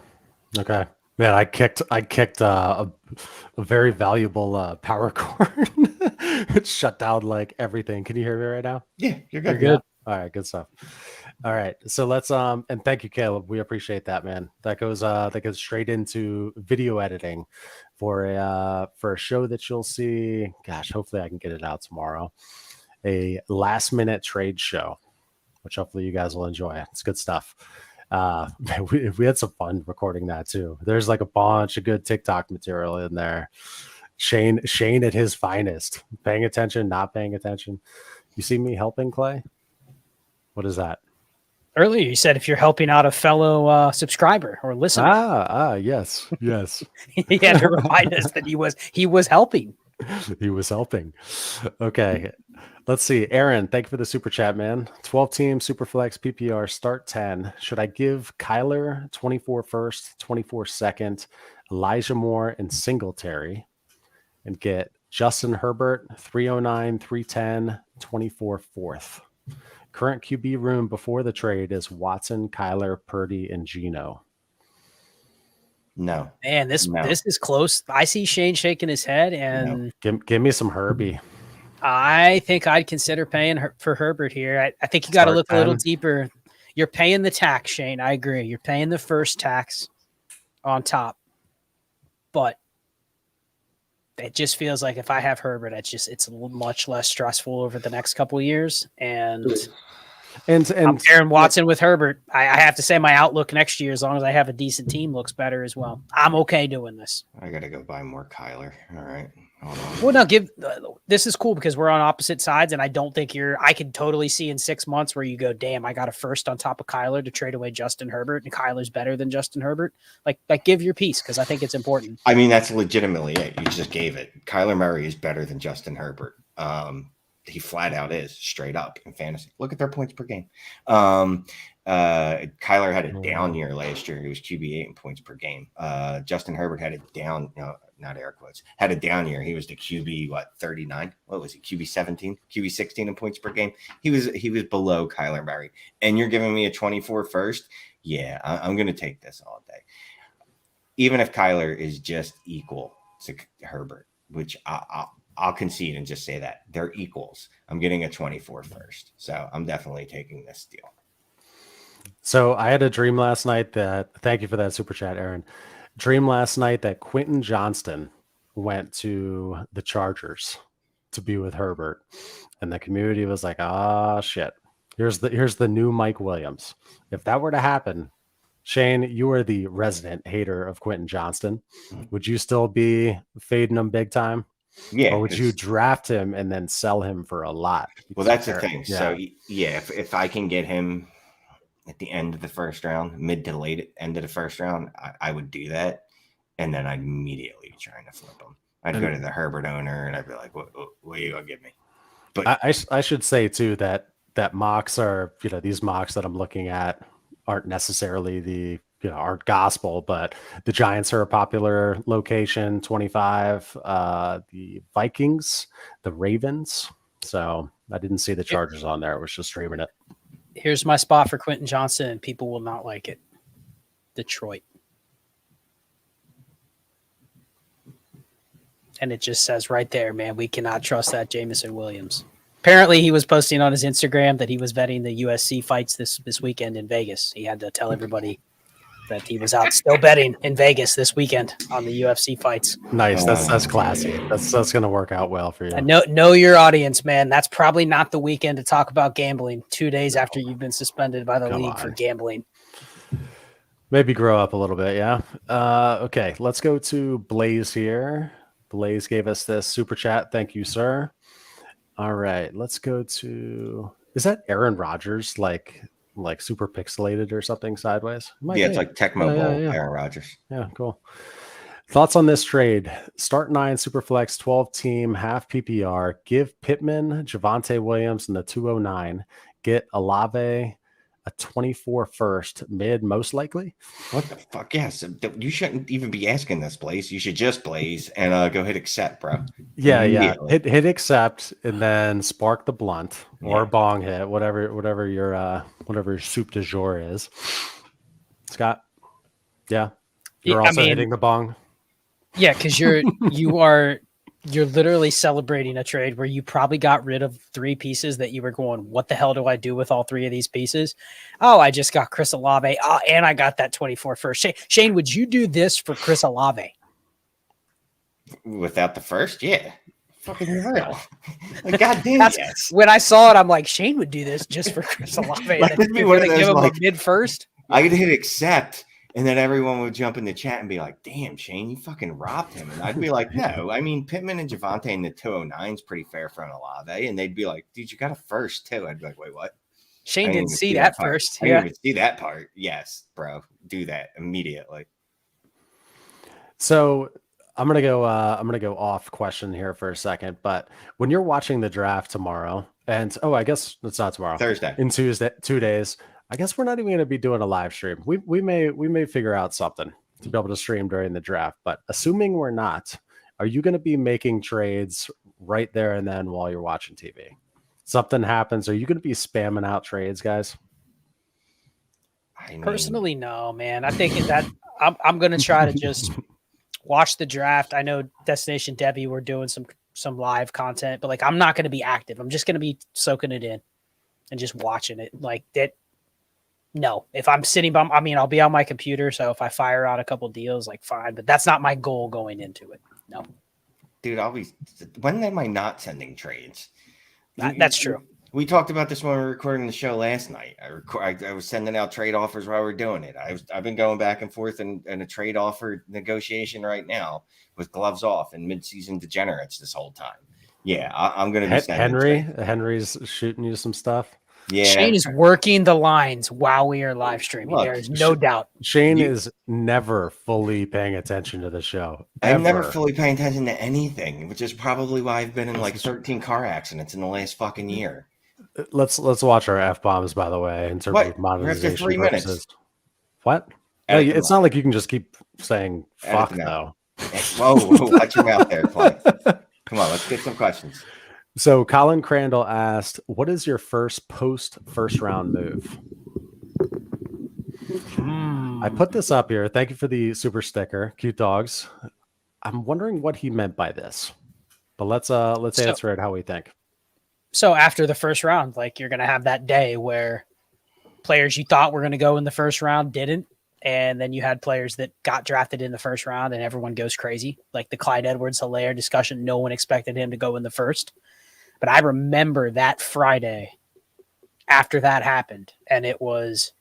Okay. Man, I kicked a very valuable power cord. It shut down like everything. Can you hear me right now? Yeah, you're good. You're good. All right, good stuff. All right, so let's and thank you, Caleb. We appreciate that, man. That goes straight into video editing for a show that you'll see. Gosh, hopefully I can get it out tomorrow. A last minute trade show, which hopefully you guys will enjoy. It's good stuff. We had some fun recording that too. There's like a bunch of good TikTok material in there. Shane at his finest, paying attention, not paying attention. You see me helping Clay? What is that? Earlier, you said if you're helping out a fellow subscriber or listener. Yes. He had to remind us that he was helping. He was helping. Okay. Let's see. Aaron, thank you for the super chat, man. 12 team, Superflex, PPR, start 10. Should I give Kyler 24 first, 24 second, Elijah Moore, and Singletary, and get Justin Herbert 309, 310, 24 fourth? Current QB room before the trade is Watson, Kyler, Purdy, and Geno. No. Man, this is close. I see Shane shaking his head, and give me some Herbie. I think I'd consider paying for Herbert here. I think you got to look a little deeper. You're paying the tax, Shane. I agree. You're paying the first tax on top, but it just feels like if I have Herbert, it's much less stressful over the next couple of years. And I'm pairing Watson with Herbert. I have to say my outlook next year, as long as I have a decent team, looks better as well. I'm okay doing this. I got to go buy more Kyler. All right. Well, no, this is cool because we're on opposite sides, and I don't think I could totally see in 6 months where you go, damn, I got a first on top of Kyler to trade away Justin Herbert, and Kyler's better than Justin Herbert. Like give your piece, because I think it's important. I mean, that's legitimately it. You just gave it. Kyler Murray is better than Justin Herbert. He flat out is, straight up in fantasy. Look at their points per game. Kyler had a down year last year. He was QB8 in points per game. Justin Herbert had a down, not air quotes, had a down year. He was the QB, 39? What was he? QB 17? QB 16 in points per game. He was below Kyler Murray. And you're giving me a 24 first? Yeah, I'm going to take this all day. Even if Kyler is just equal to Herbert, which I'll concede and just say that they're equals. I'm getting a 24 first. So I'm definitely taking this deal. So I had a dream last night thank you for that super chat, Aaron. Dream last night that Quentin Johnston went to the Chargers to be with Herbert. And the community was like, shit. Here's the new Mike Williams. If that were to happen, Shane, you are the resident hater of Quentin Johnston. Would you still be fading him big time? Yeah. Or would you draft him and then sell him for a lot? Well, that's the thing. Yeah. So, yeah, if I can get him at the end of the first round, mid to late end of the first round, I would do that. And then I'd immediately be trying to flip him. I'd go to the Herbert owner and I'd be like, what are you going to give me? But I should say, too, that mocks are, these mocks that I'm looking at aren't necessarily aren't gospel, but the Giants are a popular location, 25, the Vikings, the Ravens. So I didn't see the Chargers on there. I was just streaming it. Here's my spot for Quentin Johnston, and people will not like it. Detroit. And it just says right there, man, we cannot trust that Jameson Williams. Apparently, he was posting on his Instagram that he was betting the USC fights this weekend in Vegas. He had to tell everybody that he was out still betting in Vegas this weekend on the UFC fights. Nice. That's classy. That's going to work out well for you. Know your audience, man. That's probably not the weekend to talk about gambling 2 days after you've been suspended by the league for gambling. Maybe grow up a little bit, yeah. Okay, let's go to Blaze here. Blaze gave us this super chat. Thank you, sir. All right, let's go to... Is that Aaron Rodgers, like super pixelated or something sideways? It's like Tecmo Bowl, Aaron Rodgers. Yeah, cool. Thoughts on this trade? Start 9 Superflex, 12 team, half PPR. Give Pittman, Javonte Williams, and the 209. Get Olave, a 24 first, mid, most likely. What the fuck? Yes. You shouldn't even be asking this, Blaze. You should just Blaze and go hit accept, bro. Yeah. Hit accept and then spark the blunt or bong hit, whatever your soup du jour is. Scott. Yeah. You're also hitting the bong. Yeah, because you're literally celebrating a trade where you probably got rid of 3 pieces that you were going, what the hell do I do with all 3 of these pieces? Oh, I just got Chris Olave. Oh, and I got that 24 first. Shane, would you do this for Chris Olave? Without the first? Yeah. Fucking real. God damn it. When I saw it, I'm like, Shane would do this just for Chris Olave. Give him a mid first. I could hit accept And then everyone would jump in the chat and be like, damn, Shane, you fucking robbed him. And I'd be like, no, I mean, Pittman and Javonte in the 209 is pretty fair for an Olave. And they'd be like, dude, you got a first too. I'd be like, wait, what? Shane I didn't see that part. first. I didn't even see that part. Yes, bro. Do that immediately. So I'm gonna go off question here for a second. But when you're watching the draft tomorrow, and I guess it's not tomorrow. Thursday. In Tuesday, 2 days. I guess we're not even going to be doing a live stream. We may figure out something to be able to stream during the draft. But assuming we're not, are you going to be making trades right there and then while you're watching TV? Something happens. Are you going to be spamming out trades, guys? Personally, no, man. I think that I'm going to try to just watch the draft. I know Destination Debbie, we're doing some live content, but like I'm not going to be active. I'm just going to be soaking it in and just watching it like that. No, if I'm sitting by, I'll be on my computer. So if I fire out a couple deals, like fine, but that's not my goal going into it. No, dude, when am I not sending trades? That's true. We talked about this when we were recording the show last night. I was sending out trade offers while we were doing it. I've been going back and forth in a trade offer negotiation right now with gloves off and midseason degenerates this whole time. Yeah, I'm going to be sending Henry's shooting you some stuff. Yeah, Shane is working the lines while we are live streaming. There is no doubt. Shane is never fully paying attention to the show. I'm never fully paying attention to anything, which is probably why I've been in like 13 car accidents in the last fucking year. Let's watch our F-bombs, by the way, in terms of monetization. 3 minutes. What? No, it's not like you can just keep saying fuck, though. Whoa, watch your mouth there, Clay. Come on, let's get some questions. So Colin Crandall asked, what is your first post-first round move? I put this up here. Thank you for the super sticker. Cute dogs. I'm wondering what he meant by this. But let's answer it how we think. So after the first round, like you're going to have that day where players you thought were going to go in the first round didn't. And then you had players that got drafted in the first round and everyone goes crazy. Like the Clyde Edwards-Helaire discussion. No one expected him to go in the first. But I remember that Friday after that happened, and it was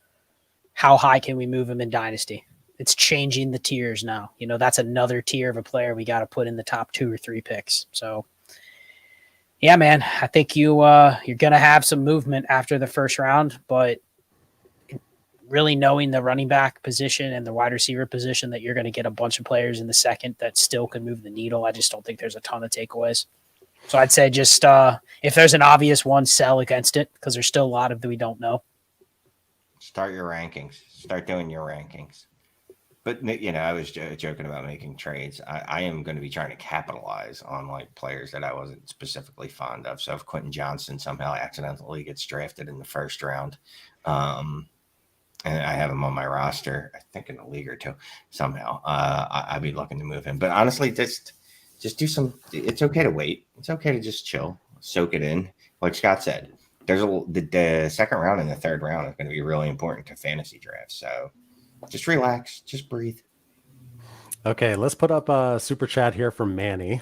how high can we move him in Dynasty? It's changing the tiers now. You know, that's another tier of a player we got to put in the top 2 or 3 picks. So, yeah, man, I think you're going to have some movement after the first round, but really knowing the running back position and the wide receiver position that you're going to get a bunch of players in the second that still can move the needle, I just don't think there's a ton of takeaways. So I'd say just if there's an obvious one, sell against it because there's still a lot of that we don't know. Start your rankings. Start doing your rankings. But, you know, I was joking about making trades. I am going to be trying to capitalize on, like, players that I wasn't specifically fond of. So if Quentin Johnson somehow accidentally gets drafted in the first round, and I have him on my roster, I think in a league or two somehow, I'd be looking to move him. But honestly, just do some. It's okay to wait. It's okay to just chill, soak it in. Like Scott said, the second round and the third round is going to be really important to fantasy drafts. So just relax, just breathe. Okay, let's put up a super chat here from Manny.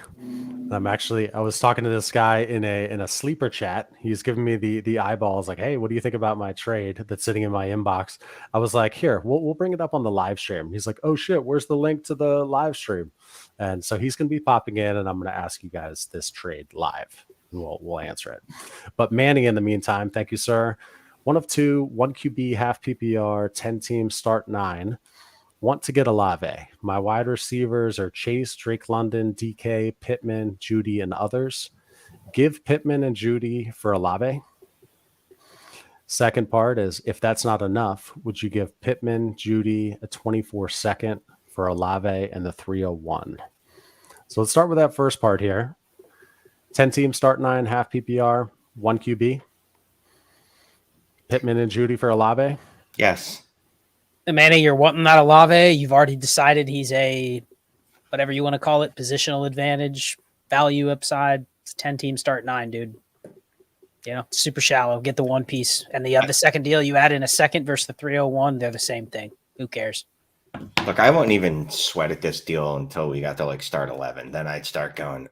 I was talking to this guy in a sleeper chat. He's giving me the eyeballs like, hey, what do you think about my trade that's sitting in my inbox? I was like, here, we'll bring it up on the live stream. He's like, oh shit, where's the link to the live stream? And so he's going to be popping in, and I'm going to ask you guys this trade live. And we'll answer it. But Manny, in the meantime, thank you, sir. 1 of 2, 1 QB, half PPR, 10 teams, start 9. Want to get Olave. My wide receivers are Chase, Drake London, DK, Pittman, Judy, and others. Give Pittman and Judy for Olave. Second part is, if that's not enough, would you give Pittman, Judy, a 24-second for Olave and the 301? So let's start with that first part here. 10 teams, start 9, half PPR, 1 QB. Pittman and Judy for Olave? Yes. Manny, you're wanting that Olave. You've already decided he's a, whatever you want to call it, positional advantage, value upside. It's 10 teams, start 9, dude. You know, super shallow. Get the one piece. And the second deal, you add in a second versus the 301. They're the same thing. Who cares? Look, I wouldn't even sweat at this deal until we got to like start 11. Then I'd start going,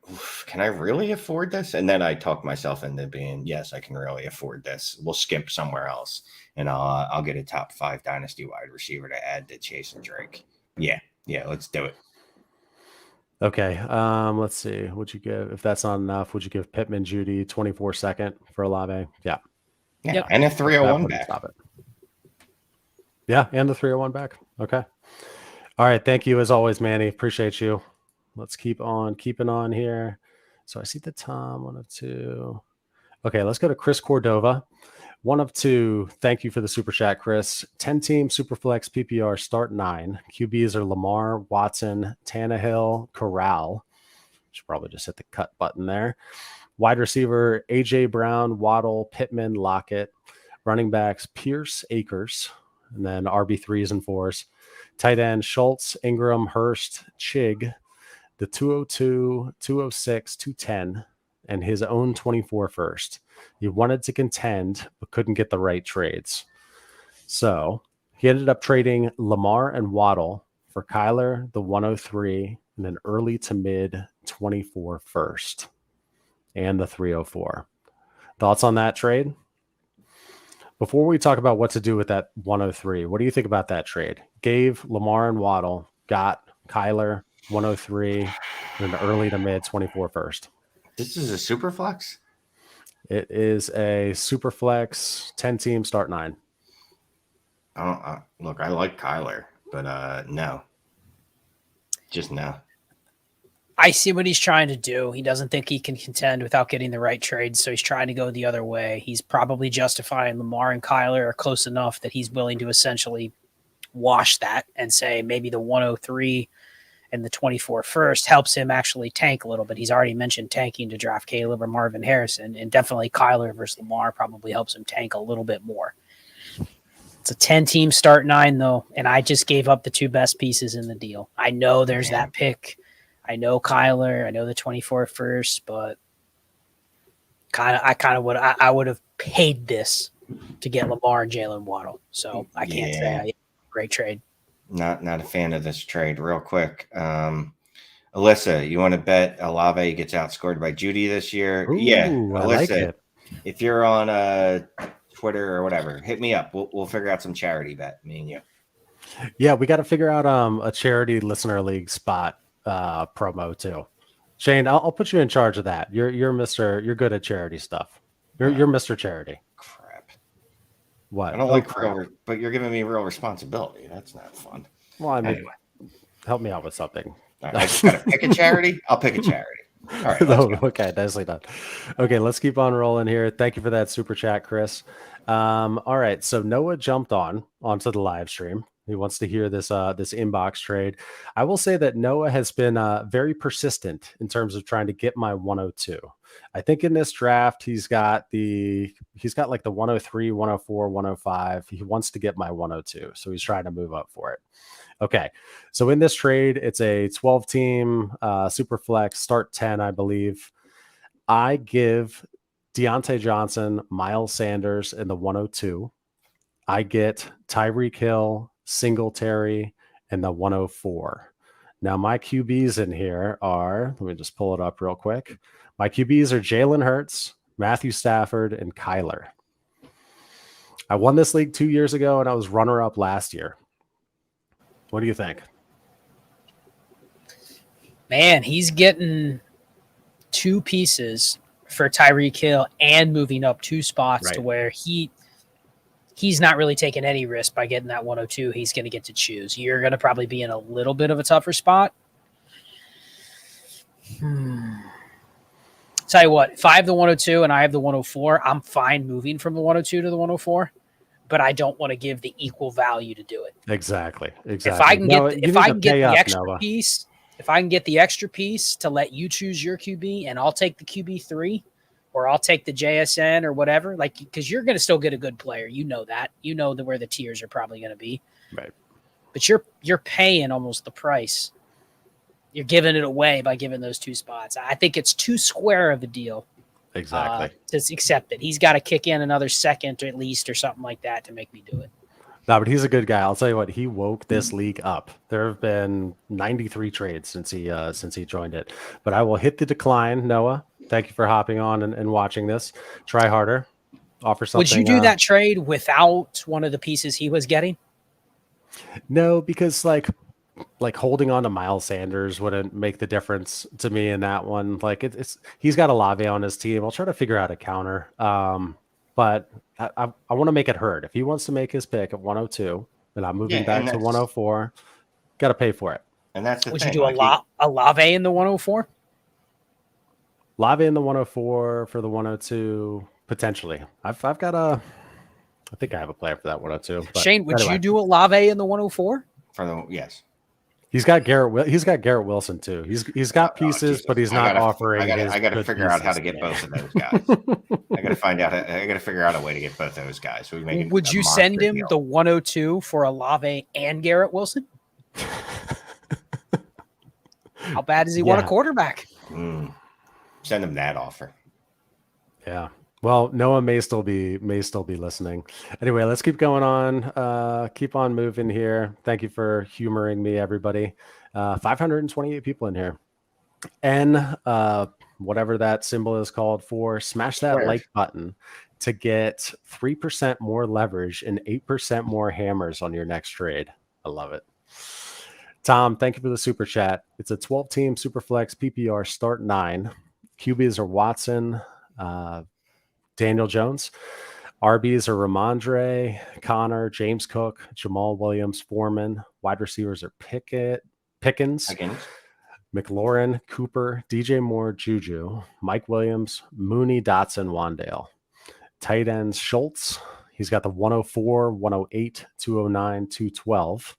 can I really afford this? And then I talk myself into being, yes, I can really afford this. We'll skip somewhere else, and I'll get a top 5 dynasty wide receiver to add to Chase and Drake. Yeah, let's do it. Okay, let's see. Would you give, if that's not enough, would you give Pittman, Judy 24 second for Olave? Yeah. Yeah, and a 301 back. Stop it. Yeah, and the 301 back. Okay. All right. Thank you as always, Manny. Appreciate you. Let's keep on keeping on here. So I see the Tom, 1 of 2. Okay, let's go to Chris Cordova. 1 of 2. Thank you for the super chat, Chris. 10-team Superflex PPR start 9. QBs are Lamar, Watson, Tannehill, Corral. Should probably just hit the cut button there. Wide receiver, A.J. Brown, Waddle, Pittman, Lockett. Running backs, Pierce, Akers. And then RB3s and 4s. Tight end, Schultz, Ingram, Hurst, Chig. The 202, 206, 210, and his own 24 first. He wanted to contend, but couldn't get the right trades. So he ended up trading Lamar and Waddle for Kyler, the 103, and an early to mid 24 first, and the 304. Thoughts on that trade? Before we talk about what to do with that 103, what do you think about that trade? Gave Lamar and Waddle, got Kyler, 103, and an early to mid 24 first. This is a super flex? It is a super flex, 10-team start 9. Look, I like Kyler, but no. Just no. I see what he's trying to do. He doesn't think he can contend without getting the right trade, so he's trying to go the other way. He's probably justifying Lamar and Kyler are close enough that he's willing to essentially wash that and say maybe the 103 and the 24 first helps him actually tank a little bit. He's already mentioned tanking to draft Caleb or Marvin Harrison, and definitely Kyler versus Lamar probably helps him tank a little bit more. It's a 10-team start 9, though, and I just gave up the 2 best pieces in the deal. I know there's that pick. I know Kyler. I know the 24 first, but I would have paid this to get Lamar and Jalen Waddle. So I can't say great trade. Not a fan of this trade. Real quick, Alyssa, you want to bet Olave gets outscored by Judy this year? Ooh, Alyssa, I like it. If you're on Twitter or whatever, hit me up. We'll figure out some charity bet, me and you. Yeah, we got to figure out a charity listener league spot promo too. Shane, I'll put you in charge of that. You're good at charity stuff. You're Mr. Charity. Crap. What? I don't like real, but you're giving me real responsibility. That's not fun. Well, I mean, anyway. Help me out with something. I gotta pick a charity. I'll pick a charity. All right. Okay, nicely done. Okay, let's keep on rolling here. Thank you for that super chat, Chris. All right, so Noah jumped onto the live stream. He wants to hear this inbox trade. I will say that Noah has been very persistent in terms of trying to get my 102. I think in this draft he's got like the 103, 104, 105. He wants to get my 102, so he's trying to move up for it. Okay, so in this trade, it's a 12-team super flex start 10, I believe. I give Deontay Johnson, Miles Sanders in the 102. I get Tyreek Hill, Singletary, and the 104. Now, my QBs in here are, let me just pull it up real quick. My QBs are Jalen Hurts, Matthew Stafford, and Kyler. I won this league 2 years ago, and I was runner-up last year. What do you think? Man, he's getting 2 pieces for Tyreek Hill and moving up 2 spots to where he's not really taking any risk by getting that 102. He's going to get to choose. You're going to probably be in a little bit of a tougher spot. Tell you what, if I have the 102 and I have the 104, I'm fine moving from the 102 to the 104, but I don't want to give the equal value to do it. Exactly. If I can get the extra Noah. piece, if I can get the extra piece to let you choose your QB and I'll take the QB3 or I'll take the JSN or whatever, like, because you're going to still get a good player. You know that. You know where the tiers are probably going to be. Right. But you're paying almost the price. You're giving it away by giving those 2 spots. I think it's too square of a deal. Exactly. To accept it. He's got to kick in another second or at least or something like that to make me do it. No, but he's a good guy. I'll tell you what, he woke this league up. There have been 93 trades since he joined it. But I will hit the decline, Noah. Thank you for hopping on and watching this. Try harder. Offer something. Would you do that trade without one of the pieces he was getting? No, because like holding on to Miles Sanders wouldn't make the difference to me in that one. Like it's he's got Olave on his team. I'll try to figure out a counter. But I want to make it hurt. If he wants to make his pick at 102, and I'm moving back to 104, got to pay for it. And that's the Would thing. you do Olave in the 104? Olave in the 104 for the 102 potentially. I think I have a player for that 102. Shane, would you do Olave in the 104? Yes. He's got Garrett. He's got Garrett Wilson too. He's got pieces, but he's not offering. I got to figure out how to get both of those guys. I got to find out. I got to figure out a way to get both those guys. So would you send him the 102 for Olave and Garrett Wilson? How bad does he want a quarterback? Send him that offer. Yeah. Well, Noah may still be listening. Anyway, let's keep going on. Keep on moving here. Thank you for humoring me, everybody. 528 people in here. And whatever that symbol is called for, smash that like button to get 3% more leverage and 8% more hammers on your next trade. I love it. Tom, thank you for the super chat. It's a 12-team Superflex PPR start 9. QBs are Watson, Daniel Jones. RBs are Ramondre, Connor, James Cook, Jamal Williams, Foreman. Wide receivers are Pickens, McLaurin, Cooper, DJ Moore, Juju, Mike Williams, Mooney, Dotson, Wandale. Tight ends, Schultz. He's got the 104, 108, 209, 212.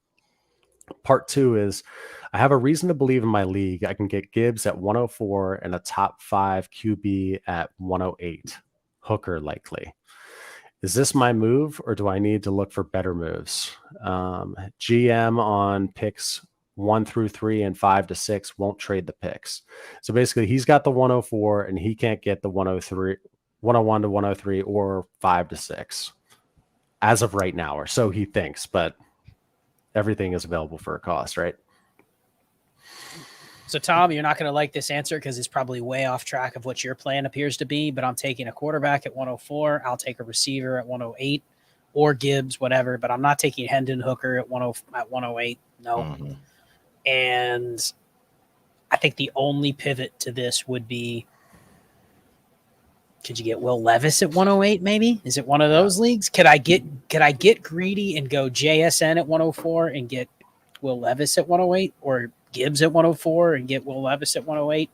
Part 2 is I have a reason to believe in my league. I can get Gibbs at 104 and a top 5 QB at 108. Hooker likely. Is this my move or do I need to look for better moves? GM on picks 1 through 3 and 5 to 6 won't trade the picks. So basically he's got the 104 and he can't get the 103, 101 to 103 or 5 to 6 as of right now, or so he thinks, but everything is available for a cost, right? So, Tom, you're not going to like this answer because it's probably way off track of what your plan appears to be, but I'm taking a quarterback at 104. I'll take a receiver at 108 or Gibbs, whatever, but I'm not taking Hendon Hooker at 108. No. Mm-hmm. And I think the only pivot to this would be, could you get Will Levis at 108 maybe? Is it one of those leagues? Could I get greedy and go JSN at 104 and get Will Levis at 108 or Gibbs at 104 and get Will Levis at 108?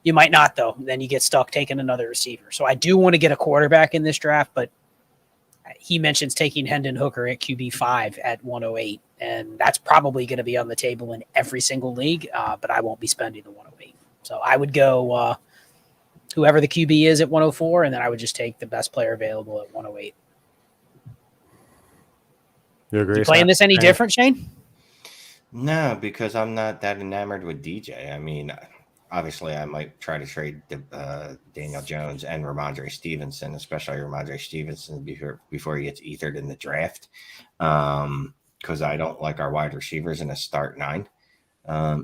You might not, though. Then you get stuck taking another receiver. So I do want to get a quarterback in this draft, but he mentions taking Hendon Hooker at QB5 at 108, and that's probably going to be on the table in every single league, but I won't be spending the 108. So I would go whoever the QB is at 104, and then I would just take the best player available at 108. You agree? You playing this any different, Shane? No, because I'm not that enamored with DJ. I mean, obviously, I might try to trade Daniel Jones and Ramondre Stevenson, especially Ramondre Stevenson before he gets ethered in the draft, because I don't like our wide receivers in a start 9.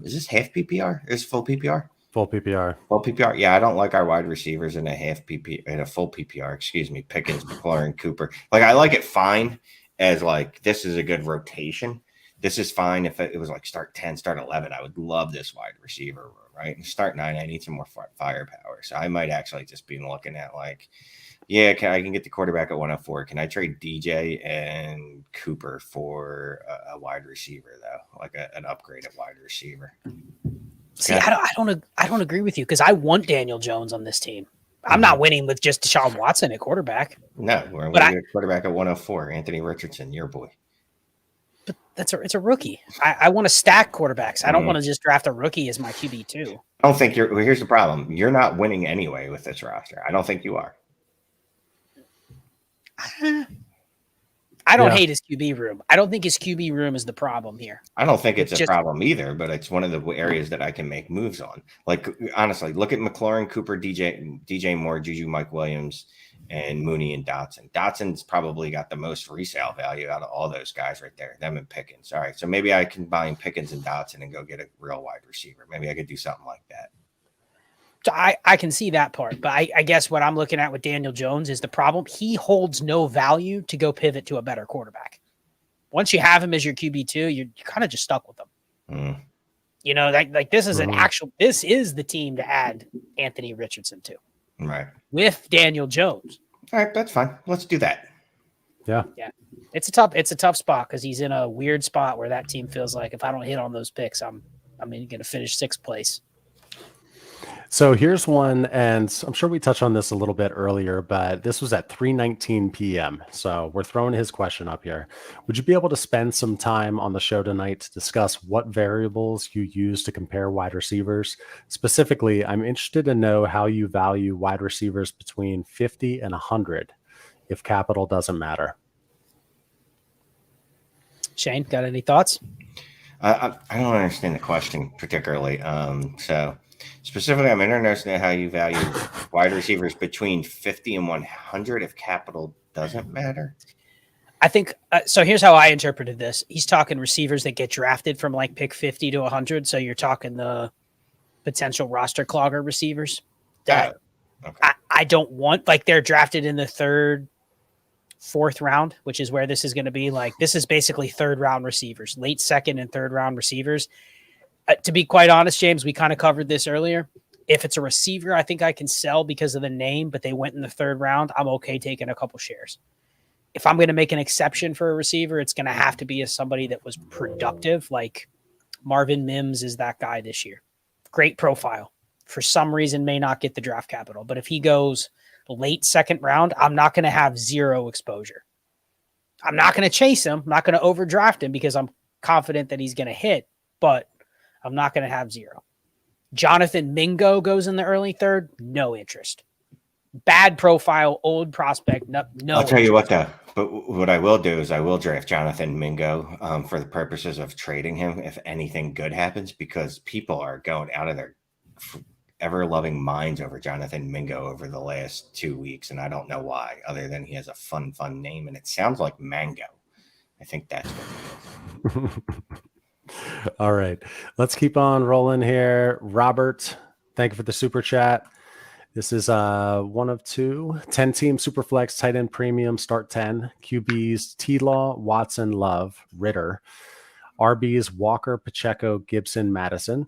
Is this half PPR? Is full PPR? Full PPR. Full PPR. Yeah, I don't like our wide receivers in a half PPR, in a full PPR. Excuse me, Pickens, McLaurin, Cooper. Like I like it fine as like this is a good rotation. This is fine if it was like start 10, start 11. I would love this wide receiver room, right? And start 9, I need some more firepower. So I might actually just be looking at like, yeah, I can get the quarterback at 104. Can I trade DJ and Cooper for a wide receiver though, like an upgraded wide receiver? See, I don't agree with you because I want Daniel Jones on this team. I'm not winning with just Deshaun Watson at quarterback. No, we're winning a quarterback at 104. Anthony Richardson, your boy. But it's a rookie. I want to stack quarterbacks. I don't want to just draft a rookie as my QB2. I don't think here's the problem. You're not winning anyway with this roster. I don't think you are. I don't hate his QB room. I don't think his QB room is the problem here. I don't think it's a problem either, but it's one of the areas that I can make moves on. Like, honestly, look at McLaurin, Cooper, DJ Moore, Juju, Mike Williams, and Mooney and Dotson. Dotson's probably got the most resale value out of all those guys right there, them and Pickens. All right, so maybe I combine Pickens and Dotson and go get a real wide receiver. Maybe I could do something like that. So I can see that part, but I guess what I'm looking at with Daniel Jones is the problem. He holds no value to go pivot to a better quarterback. Once you have him as your QB2, you're kind of just stuck with him. Mm. You know, like this is this is the team to add Anthony Richardson to. Right. With Daniel Jones. All right, that's fine. Let's do that. Yeah. It's a tough spot because he's in a weird spot where that team feels like if I don't hit on those picks, I'm going to finish 6th place. So here's one, and I'm sure we touched on this a little bit earlier, but this was at 3:19 p.m. So we're throwing his question up here. Would you be able to spend some time on the show tonight to discuss what variables you use to compare wide receivers? Specifically, I'm interested to know how you value wide receivers between 50 and 100 if capital doesn't matter. Shane, got any thoughts? I don't understand the question particularly. So specifically, I'm interested in how you value wide receivers between 50 and 100 if capital doesn't matter. I think so. Here's how I interpreted this. He's talking receivers that get drafted from like pick 50 to 100. So you're talking the potential roster clogger receivers that okay. I don't want. Like they're drafted in the 3rd, 4th round, which is where this is going to be. Like this is basically 3rd round receivers, late 2nd and 3rd round receivers. To be quite honest, James, we kind of covered this earlier. If it's a receiver, I think I can sell because of the name, but they went in the 3rd round. I'm okay taking a couple shares. If I'm going to make an exception for a receiver, it's going to have to be as somebody that was productive. Like Marvin Mims is that guy this year. Great profile. For some reason, may not get the draft capital. But if he goes late 2nd round, I'm not going to have 0 exposure. I'm not going to chase him. I'm not going to overdraft him because I'm confident that he's going to hit. But I'm not going to have 0. Jonathan Mingo goes in the early 3rd. No interest. Bad profile, old prospect. No. I'll tell you what, though. But what I will do is I will draft Jonathan Mingo for the purposes of trading him if anything good happens, because people are going out of their ever-loving minds over Jonathan Mingo over the last 2 weeks, and I don't know why, other than he has a fun name, and it sounds like mango. I think that's what it is. All right, let's keep on rolling here. Robert, thank you for the super chat. This is one of 2 10-team Superflex tight end premium start 10 QBs: T-Law, Watson, Love, Ritter. RBs: Walker, Pacheco, Gibson, Madison.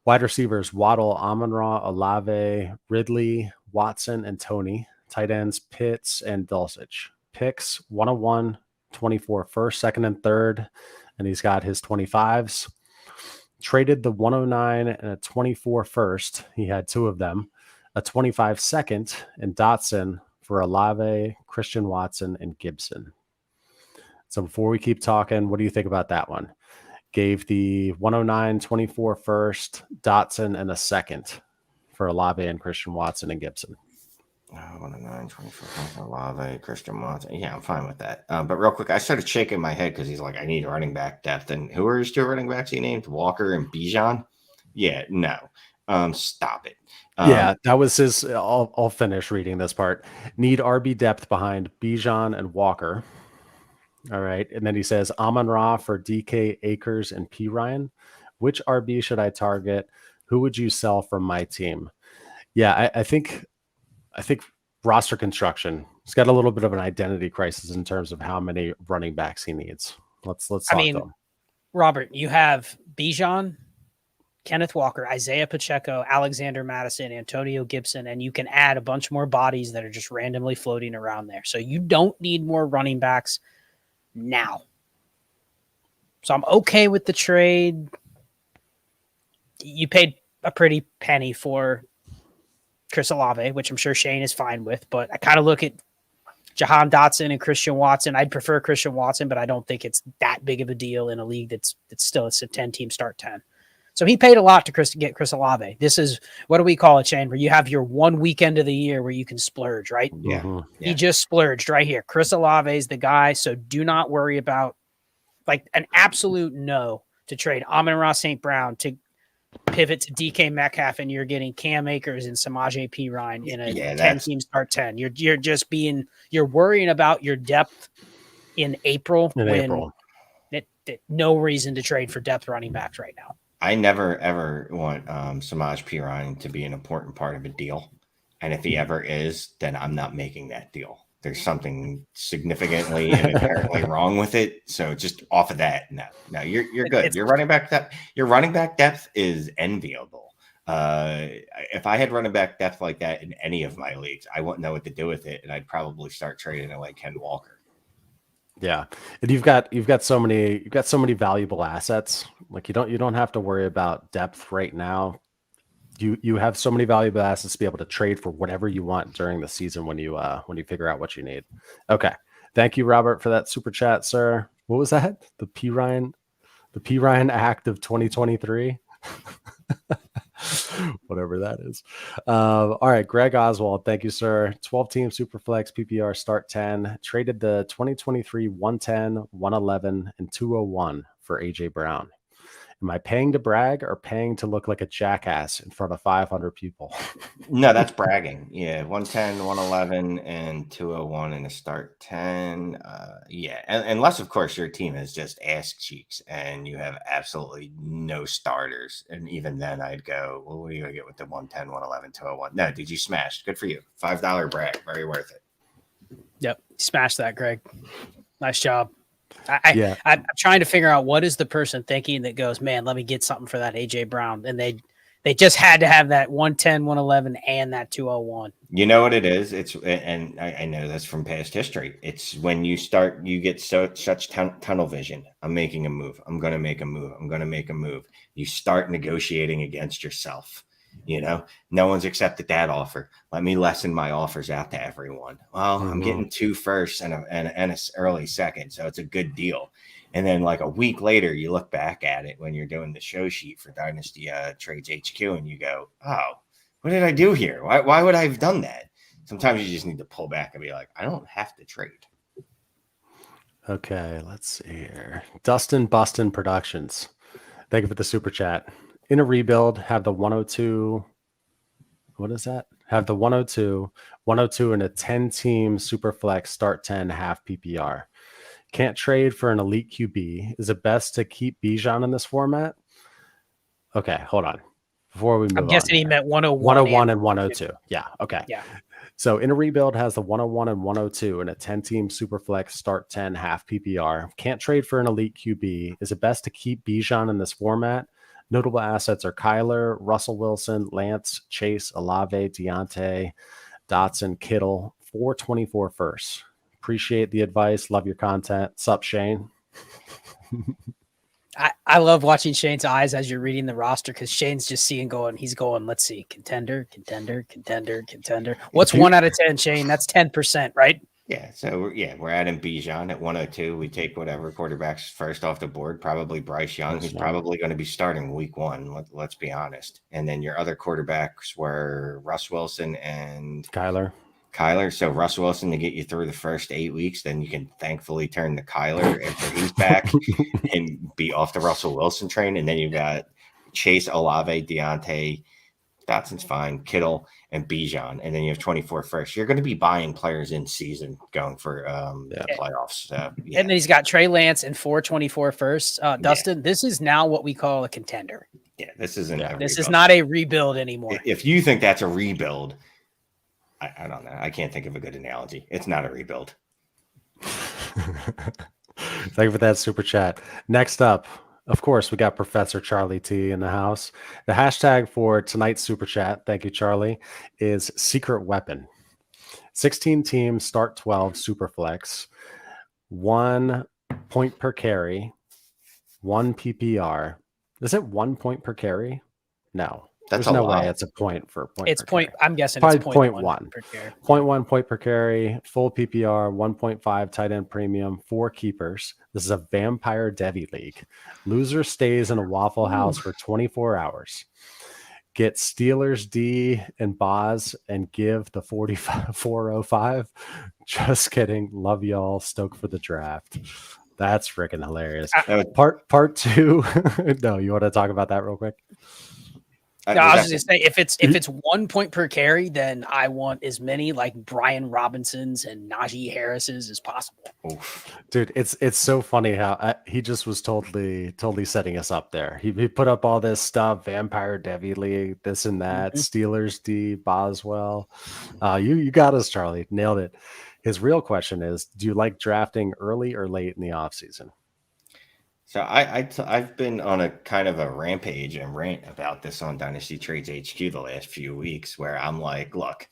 Wide receivers: Waddle, Amon-Ra, Olave, Ridley, Watson, and Tony. Tight ends: Pitts and Dulcich. Picks: 101, 24 first, 2nd, and 3rd. And he's got his 25s. Traded the 109 and a 24 first. He had 2 of them. A 25 second and Dotson for Olave, Christian Watson, and Gibson. So before we keep talking, what do you think about that one? Gave the 109, 24 first, Dotson, and a 2nd for Olave and Christian Watson and Gibson. 109, 24, Olave, Christian Watson. Yeah, I'm fine with that. But real quick, I started shaking my head because he's like, I need running back depth. And who are his 2 running backs he named? Walker and Bijan? Yeah, no. Stop it. Yeah, that was his. I'll finish reading this part. Need RB depth behind Bijan and Walker. All right. And then he says Amon-Ra for DK, Akers, and P. Ryan. Which RB should I target? Who would you sell from my team? Yeah, I think roster construction. He's got a little bit of an identity crisis in terms of how many running backs he needs. Let's talk to him. Robert, you have Bijan, Kenneth Walker, Isaiah Pacheco, Alexander Madison, Antonio Gibson, and you can add a bunch more bodies that are just randomly floating around there. So you don't need more running backs now. So I'm okay with the trade. You paid a pretty penny for Chris Olave, which I'm sure Shane is fine with, but I kind of look at Jahan Dotson and Christian Watson. I'd prefer Christian Watson, but I don't think it's that big of a deal in a league that's still it's a 10-team start 10. So he paid a lot to get Chris Olave. This is, what do we call it, Shane, where you have your 1 weekend of the year where you can splurge, right? Yeah. Mm-hmm. He just splurged right here. Chris Olave is the guy, so do not worry about, like, an absolute no to trade Amon-Ra St. Brown to pivot to DK Metcalf and you're getting Cam Akers and Samaje Perine in a 10-team start 10. You're worrying about your depth in April no reason to trade for depth running backs right now. I never ever want Samaje Perine to be an important part of a deal, and if he ever is, then I'm not making that deal. There's something significantly and inherently wrong with it. So just off of that, no, you're good. Your running back depth is enviable. If I had running back depth like that in any of my leagues, I wouldn't know what to do with it, and I'd probably start trading it like Ken Walker. Yeah, and you've got so many valuable assets. Like you don't have to worry about depth right now. You have so many valuable assets to be able to trade for whatever you want during the season when you figure out what you need. Okay. Thank you, Robert, for that super chat, sir. What was that? The P Ryan Act of 2023. Whatever that is. All right, Greg Oswald, thank you, sir. 12-team Superflex PPR start 10. Traded the 2023 110, 111, and 201 for AJ Brown. Am I paying to brag or paying to look like a jackass in front of 500 people? No, that's bragging. Yeah, 110, 111, and 201 in a start 10. Yeah, unless, of course, your team is just ass cheeks and you have absolutely no starters. And even then, I'd go, well, what are you going to get with the 110, 111, 201? No, dude, you smashed. Good for you. $5 brag. Very worth it. Yep. Smash that, Greg. Nice job. I'm trying to figure out what is the person thinking that goes, man, let me get something for that AJ Brown. And they just had to have that 110, 111 and that 201. You know what it is? And I know that's from past history. It's when you get such tunnel vision. I'm making a move. I'm going to make a move. I'm going to make a move. You start negotiating against yourself. You know, no one's accepted that offer. Let me lessen my offers out to everyone. Well, I'm getting 2 firsts and an early second, so it's a good deal. And then like a week later, you look back at it when you're doing the show sheet for Dynasty Trades HQ, and you go, "Oh, what did I do here? Why would I have done that?" Sometimes you just need to pull back and be like, "I don't have to trade." Okay, let's see here. Dustin Bustin Productions. Thank you for the super chat. In a rebuild, have the 102. What is that? Have the 102 in a 10-team Superflex start 10 half PPR. Can't trade for an elite QB. Is it best to keep Bijan in this format? Okay, hold on. Before we move on. I'm guessing he meant 101 and 102. Yeah, okay. Yeah. So in a rebuild has the 101 and 102 in a 10-team Superflex start 10 half PPR. Can't trade for an elite QB. Is it best to keep Bijan in this format? Notable assets are Kyler, Russell Wilson, Lance, Chase, Olave, Deontay, Dotson, Kittle, 424 firsts. Appreciate the advice. Love your content. Sup, Shane? I love watching Shane's eyes as you're reading the roster because Shane's just he's going, let's see, contender. What's 1 out of 10, Shane? That's 10%, right? Yeah, so we're adding Bijan at 102. We take whatever quarterbacks first off the board, probably Bryce Young, who's probably going to be starting week 1. Let's be honest. And then your other quarterbacks were Russ Wilson and Kyler. So Russ Wilson to get you through the first 8 weeks, then you can thankfully turn to Kyler after he's back and be off the Russell Wilson train. And then you got Chase, Olave, Deontay, Dotson's fine, Kittle, and Bijan, and then you have 24 first. You're going to be buying players in season going for the playoffs. And then he's got Trey Lance and 424 first. Dustin, this is now what we call a contender. Yeah, this isn't. This is not a rebuild anymore. If you think that's a rebuild, I don't know. I can't think of a good analogy. It's not a rebuild. Thank you for that super chat. Next up, of course, we got Professor Charlie T in the house. The hashtag for tonight's super chat, thank you, Charlie, is secret weapon. 16 teams, start 12, Superflex, 1 point per carry, 1 PPR. Is it 1 point per carry? No. That's There's no way it's a point for a point. It's point. Carry. I'm guessing probably it's point one per carry. 0.1 point per carry, full PPR, 1.5 tight end premium, 4 keepers. This is a vampire Devi league. Loser stays in a Waffle House for 24 hours. Get Steelers D and Boz and give the 405. Just kidding. Love y'all. Stoked for the draft. That's freaking hilarious. Part 2. No, you want to talk about that real quick? No, I was just gonna say if it's 1 point per carry, then I want as many like Brian Robinsons and Najee Harris's as possible. Oof. Dude, it's so funny how he just was totally setting us up there. He put up all this stuff, Vampire Devi League, this and that, Steelers D, Boswell. You got us, Charlie. Nailed it. His real question is, do you like drafting early or late in the offseason? So I've been on a kind of a rampage and rant about this on Dynasty Trades HQ the last few weeks, where I'm like, look,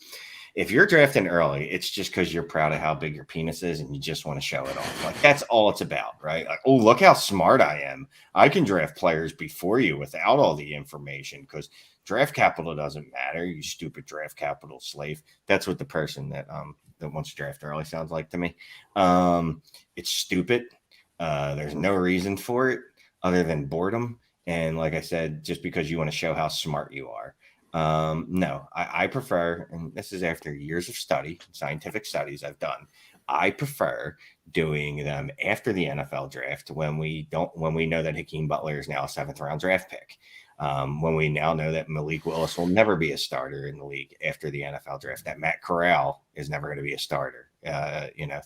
if you're drafting early, it's just because you're proud of how big your penis is and you just want to show it off. Like, that's all it's about, right? Like, oh, look how smart I am. I can draft players before you without all the information because draft capital doesn't matter, you stupid draft capital slave. That's what the person that wants to draft early sounds like to me. It's stupid. There's no reason for it other than boredom. And like I said, just because you want to show how smart you are. No, I prefer, and this is after years of study, scientific studies I've done, I prefer doing them after the NFL draft when we know that Hakeem Butler is now a 7th round draft pick. When we now know that Malik Willis will never be a starter in the league after the NFL draft, that Matt Corral is never going to be a starter.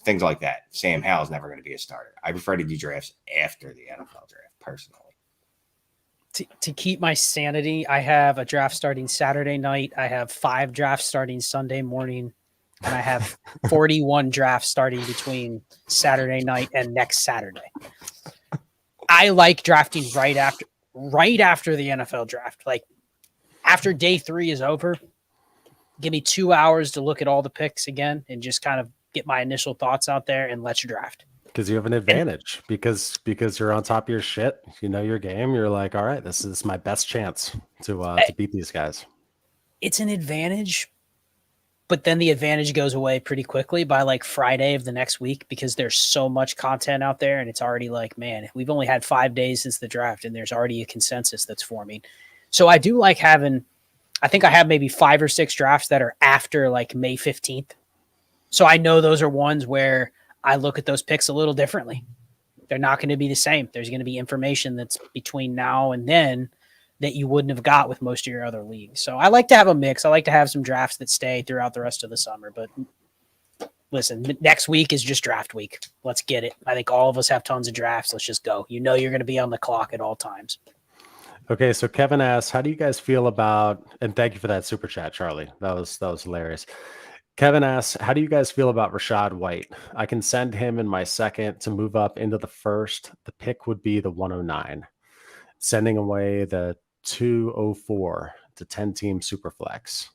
Things like that. Sam Howell is never going to be a starter. I prefer to do drafts after the NFL draft, personally. To keep my sanity, I have a draft starting Saturday night. I have 5 drafts starting Sunday morning, and I have 41 drafts starting between Saturday night and next Saturday. I like drafting right after the NFL draft. Like after day 3 is over, give me 2 hours to look at all the picks again and just kind of get my initial thoughts out there and let's draft. Because you have an advantage because you're on top of your shit. You know your game. You're like, all right, this is my best chance to beat these guys. It's an advantage, but then the advantage goes away pretty quickly by like Friday of the next week because there's so much content out there and it's already like, man, we've only had 5 days since the draft and there's already a consensus that's forming. So I do like having, I think I have maybe 5 or 6 drafts that are after like May 15th. So I know those are ones where I look at those picks a little differently. They're not going to be the same. There's going to be information that's between now and then that you wouldn't have got with most of your other leagues. So I like to have a mix. I like to have some drafts that stay throughout the rest of the summer. But listen, next week is just draft week. Let's get it. I think all of us have tons of drafts. Let's just go. You know you're going to be on the clock at all times. Okay, so Kevin asks, how do you guys feel about, and thank you for that super chat, Charlie. That was hilarious. Kevin asks, how do you guys feel about Rachaad White? I can send him in my second to move up into the first. The pick would be the 109. Sending away the 204 to 10-team Superflex.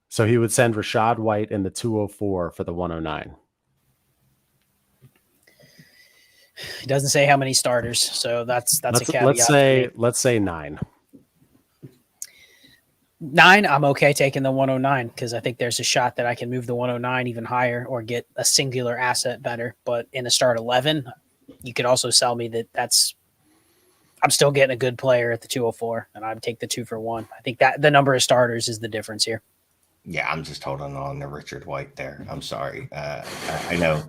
So he would send Rachaad White in the 204 for the 109. He doesn't say how many starters, so that's a caveat. Let's say 9. 9, I'm okay taking the 109 because I think there's a shot that I can move the 109 even higher or get a singular asset better. But in a start 11, you could also sell me I'm still getting a good player at the 204, and I would take the 2 for 1. I think that the number of starters is the difference here. Yeah, I'm just holding on to Richard White there. I'm sorry. I know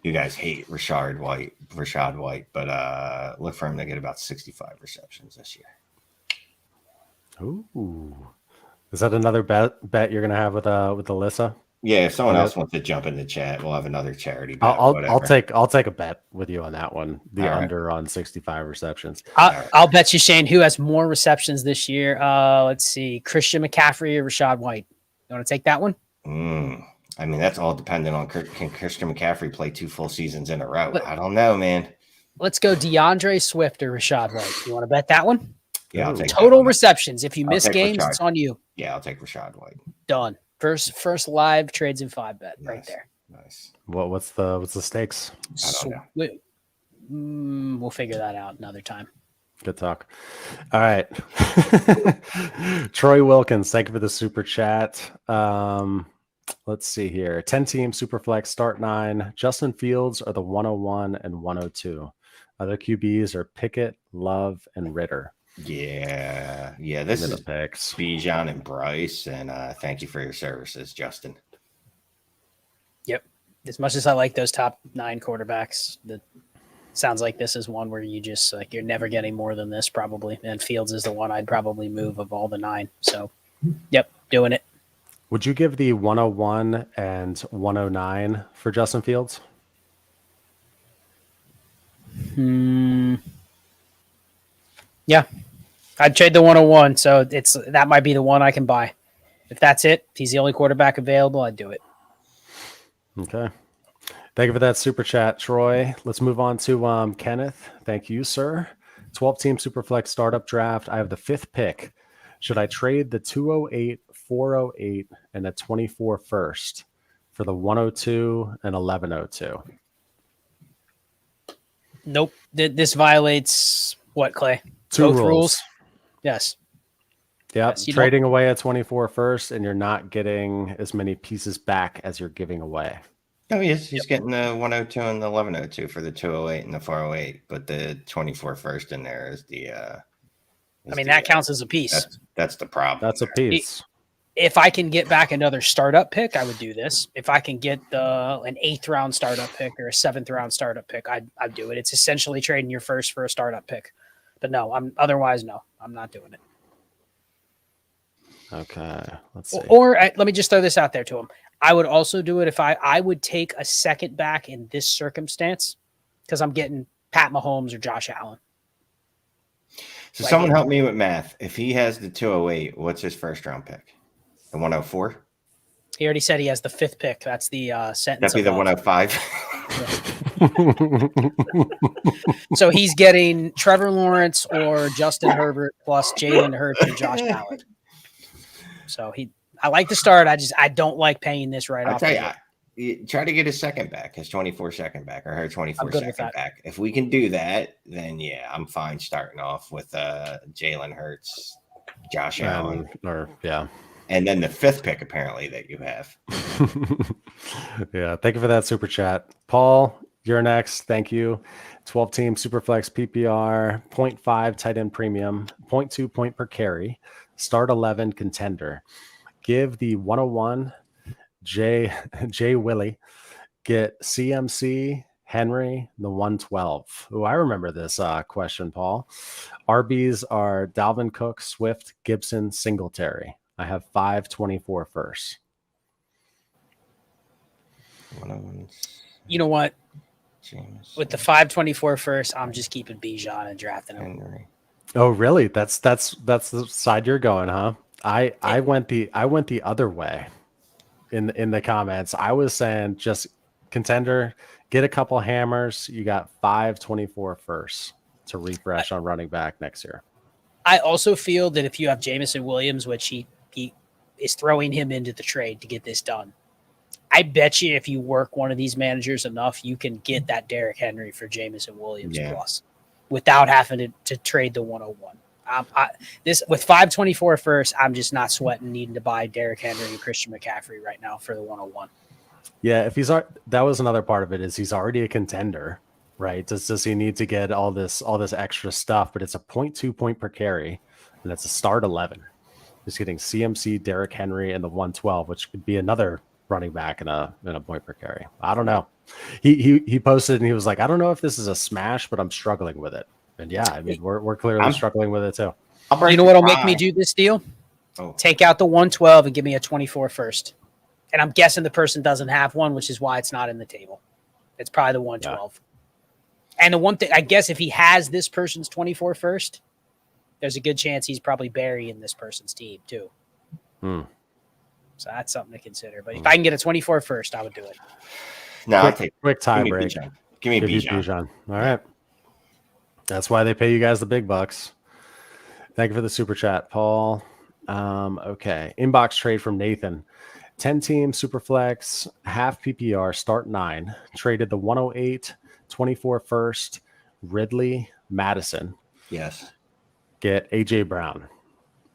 you guys hate Rachaad White, but look for him to get about 65 receptions this year. Ooh. Is that another bet you're gonna have with Alyssa? Yeah, if someone else wants to jump in the chat, we'll have another charity bet. I'll take a bet with you on that one. The under on 65 receptions. I'll bet you, Shane, who has more receptions this year. Let's see, Christian McCaffrey or Rachaad White. You want to take that one? I mean, that's all dependent on can Christian McCaffrey play 2 full seasons in a row. I don't know, man. Let's go DeAndre Swift or Rachaad White. You want to bet that one? Yeah, I'll take total receptions. If you miss games, Rachaad. It's on you. Yeah, I'll take Rachaad White. Done. First live trades in 5 bet right there. Nice. What's the stakes? I don't know. We'll figure that out another time. Good talk. All right. Troy Wilkins, thank you for the super chat. Let's see here. 10-team Superflex start 9. Justin Fields are the 101 and 102. Other QBs are Pickett, Love, and Ritter. Yeah. This is picks. Bijan and Bryce, and thank you for your services, Justin. Yep. As much as I like those top 9 quarterbacks, Sounds like this is one where you just like you're never getting more than this probably. And Fields is the one I'd probably move of all the 9. So, yep, doing it. Would you give the 101 and 109 for Justin Fields? Yeah, I'd trade the 101. So that might be the one I can buy. If that's it, if he's the only quarterback available, I'd do it. Okay. Thank you for that super chat, Troy. Let's move on to Kenneth. Thank you, sir. 12-team Superflex startup draft. I have the 5th pick. Should I trade the 208, 408, and a 24 first for the 102 and 1102? Nope. This violates what, Clay? Two Both rules. Yes. Yep. Yes, Trading away a 24 first, and you're not getting as many pieces back as you're giving away. No, he is. He's getting the 102 and the 1102 for the 208 and the 408, but the 24 first in there is the. That counts as a piece. That's the problem. That's a piece. If I can get back another startup pick, I would do this. If I can get an 8th round startup pick or a 7th round startup pick, I'd do it. It's essentially trading your first for a startup pick. But no, I'm not doing it. Okay, let's see. Or let me just throw this out there to him. I would also do it if I would take a second back in this circumstance because I'm getting Pat Mahomes or Josh Allen. So someone help me with math. If he has the 208, what's his first round pick? The 104? He already said he has the 5th pick. That's the sentence. That'd be the 105. So he's getting Trevor Lawrence or Justin Herbert plus Jalen Hurts or Josh Allen. So I like the start. I don't like paying this right off. You try to get his second back, his 24 second back, or her 24 second back. If we can do that, then yeah, I'm fine starting off with Jalen Hurts, Josh Allen, and then the 5th pick apparently that you have. Yeah, thank you for that super chat, Paul. You're next. Thank you. 12-team Superflex PPR, 0.5 tight end premium, 0.2 point per carry, start 11 contender. Give the 101 Jay Willie, get CMC Henry, the 112. Oh, I remember this question, Paul. RBs are Dalvin Cook, Swift, Gibson, Singletary. I have 524 first. You know what? James. With the 524 first, I'm just keeping Bijan and drafting him. Henry. Oh, really? That's the side you're going, huh? I went the other way. In the comments, I was saying just contender, get a couple hammers. You got 524 first to refresh on running back next year. I also feel that if you have Jameson Williams, which he is throwing him into the trade to get this done, I bet you if you work one of these managers enough, you can get that Derrick Henry for Jameson Williams plus without having to trade the 101. This with 524 first, I'm just not sweating needing to buy Derrick Henry and Christian McCaffrey right now for the 101. Yeah, if that was another part of it is he's already a contender, right? Does he need to get all this extra stuff? But it's a 0.2 point per carry, and it's a start 11. He's getting CMC, Derrick Henry, and the 112, which could be another running back and a point per carry. I don't know. He posted and he was like, I don't know if this is a smash, but I'm struggling with it. And yeah, I mean, we're clearly struggling with it too. You know what'll make me do this deal? Take out the 112 and give me a 24 first. And I'm guessing the person doesn't have one, which is why it's not in the table. It's probably the 112. Yeah. And the one thing, I guess if he has this person's 24 first, there's a good chance he's probably burying this person's team too. So that's something to consider. But if I can get a 24 first, I would do it. No, I'll take quick tie break. Give me Bijan. All right. That's why they pay you guys the big bucks. Thank you for the super chat, Paul. Okay. Inbox trade from Nathan. 10-team Superflex, half PPR, start 9. Traded the 108, 24 first, Ridley, Madison. Yes. Get A.J. Brown.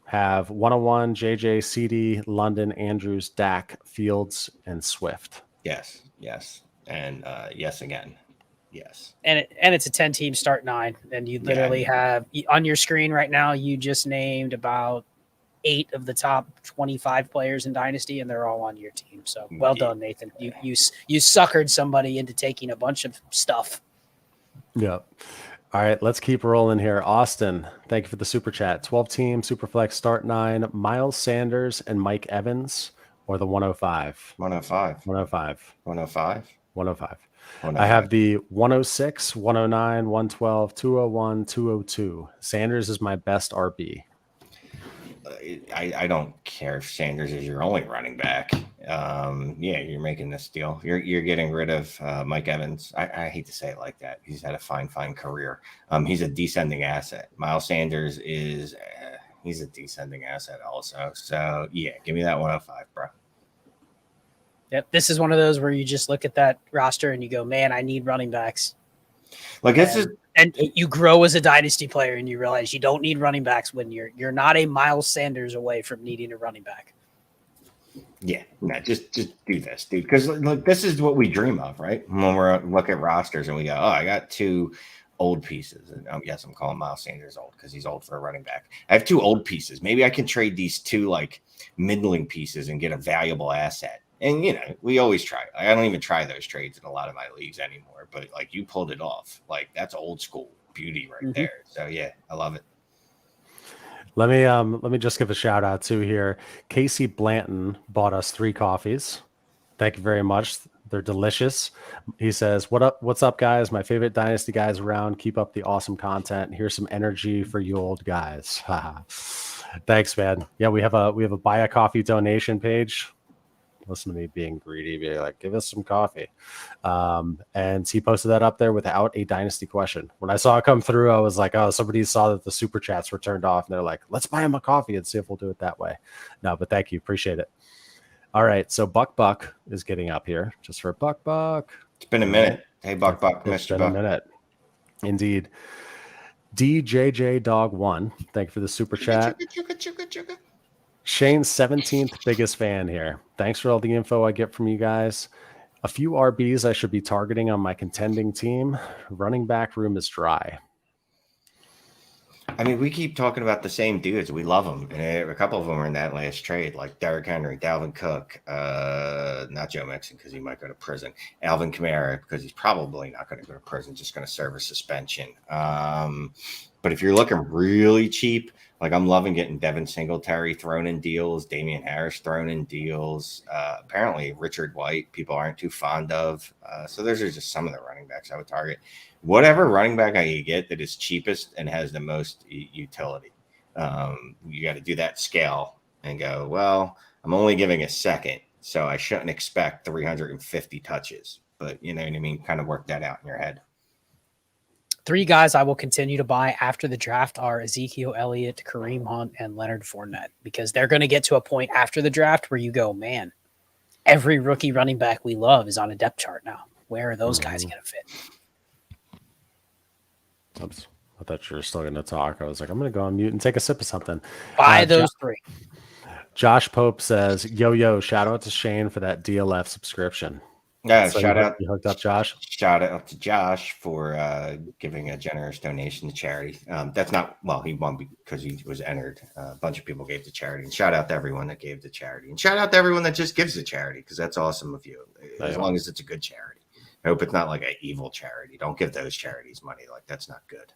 Have 101, JJ, CD, London, Andrews, Dak, Fields, and Swift. Yes. And yes again. Yes. And it's a 10-team start 9. And you literally have on your screen right now, you just named about 8 of the top 25 players in Dynasty, and they're all on your team. So well done, Nathan. You suckered somebody into taking a bunch of stuff. Yep. All right, let's keep rolling here. Austin, thank you for the super chat. 12 team Superflex start 9, Miles Sanders and Mike Evans, or the 105. 105. 105. 105. 105. I 105. have the 106, 109, 112, 201, 202. Sanders is my best RB. I don't care if Sanders is your only running back. Yeah, you're making this deal. You're getting rid of Mike Evans. I hate to say it like that. He's had a fine career. He's a descending asset. Miles Sanders is he's a descending asset also. So yeah, give me that 105, bro. Yep. This is one of those where you just look at that roster and you go, man, I need running backs. Like this is. And you grow as a dynasty player and you realize you don't need running backs when you're not a Miles Sanders away from needing a running back. Yeah, no, just do this, dude. Because like this is what we dream of, right? When we're look at rosters and we go, oh, I got 2 old pieces. And yes, I'm calling Miles Sanders old because he's old for a running back. I have 2 old pieces. Maybe I can trade these 2 like middling pieces and get a valuable asset. And we always try. I don't even try those trades in a lot of my leagues anymore. But like you pulled it off. Like that's old school beauty right there. So yeah, I love it. Let me just give a shout out to here. Casey Blanton bought us 3 coffees. Thank you very much. They're delicious. He says, what's up, guys? My favorite Dynasty guys around. Keep up the awesome content. Here's some energy for you old guys. Thanks, man. Yeah, we have a buy a coffee donation page. Listen to me being greedy, be like, give us some coffee. And he posted that up there without a Dynasty question. When I saw it come through, I was like, oh, somebody saw that the super chats were turned off. And they're like, let's buy him a coffee and see if we'll do it that way. No, but thank you. Appreciate it. All right. So Buck is getting up here just for Buck. It's been a minute. Hey, Buck, it's been a minute. Indeed. DJJ Dog 1. Thank you for the super chat. Shane's 17th biggest fan here. Thanks for all the info I get from you guys. A few RBs I should be targeting on my contending team. Running back room is dry. I mean, we keep talking about the same dudes. We love them. And a couple of them are in that last trade, like Derrick Henry, Dalvin Cook, not Joe Mixon because he might go to prison, Alvin Kamara because he's probably not going to go to prison, just going to serve a suspension. But if you're looking really cheap, like I'm loving getting Devin Singletary thrown in deals, Damian Harris thrown in deals. Apparently Richard White, people aren't too fond of. So those are just some of the running backs I would target. Whatever running back I get that is cheapest and has the most utility. You got to do that scale and go, well, I'm only giving a second, so I shouldn't expect 350 touches. But you know what I mean? Kind of work that out in your head. 3 guys I will continue to buy after the draft are Ezekiel Elliott, Kareem Hunt, and Leonard Fournette, because they're going to get to a point after the draft where you go, man, every rookie running back we love is on a depth chart now. Where are those guys going to fit? I thought you were still going to talk. I was like, I'm going to go on mute and take a sip of something. Buy those 3. Josh Pope says, yo, shout out to Shane for that DLF subscription. Yeah, so shout out. You hooked up Josh? Shout out to Josh for giving a generous donation to charity. That's not, well, he won because he was entered. A bunch of people gave to charity. And shout out to everyone that gave to charity. And shout out to everyone that just gives to charity, because that's awesome of you, as long as it's a good charity. I hope it's not like an evil charity. Don't give those charities money. Like, that's not good.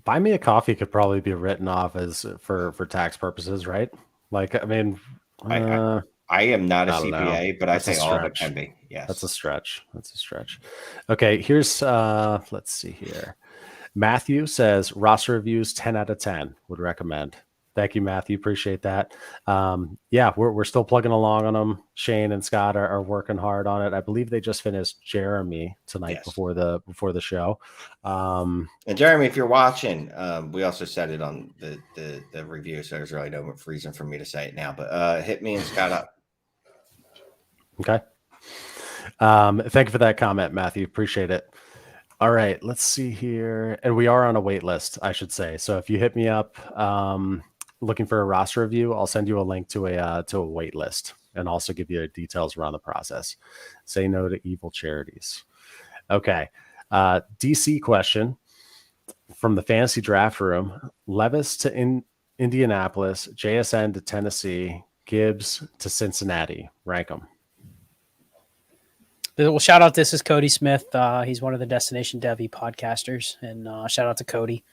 Buy me a coffee could probably be written off as for tax purposes, right? Like, I mean, I am not a CPA, but I say all of it can be. Yes. That's a stretch. Okay, here's let's see here. Matthew says roster reviews 10 out of 10 would recommend. Thank you, Matthew. Appreciate that. Yeah, we're still plugging along on them. Shane and Scott are working hard on it. I believe they just finished Jeremy tonight before the show. And Jeremy, if you're watching, we also said it on the review, so there's really no reason for me to say it now. But hit me and Scott up. Okay. Thank you for that comment, Matthew. Appreciate it. All right, let's see here. And we are on a wait list, I should say. So if you hit me up looking for a roster review, I'll send you a link to a wait list and also give you details around the process. Say no to evil charities. Okay. DC question from the fantasy draft room. Levis to Indianapolis, JSN to Tennessee, Gibbs to Cincinnati. Rank them. Well, shout out. This is Cody Smith. He's one of the Destination Devy podcasters, and shout out to Cody.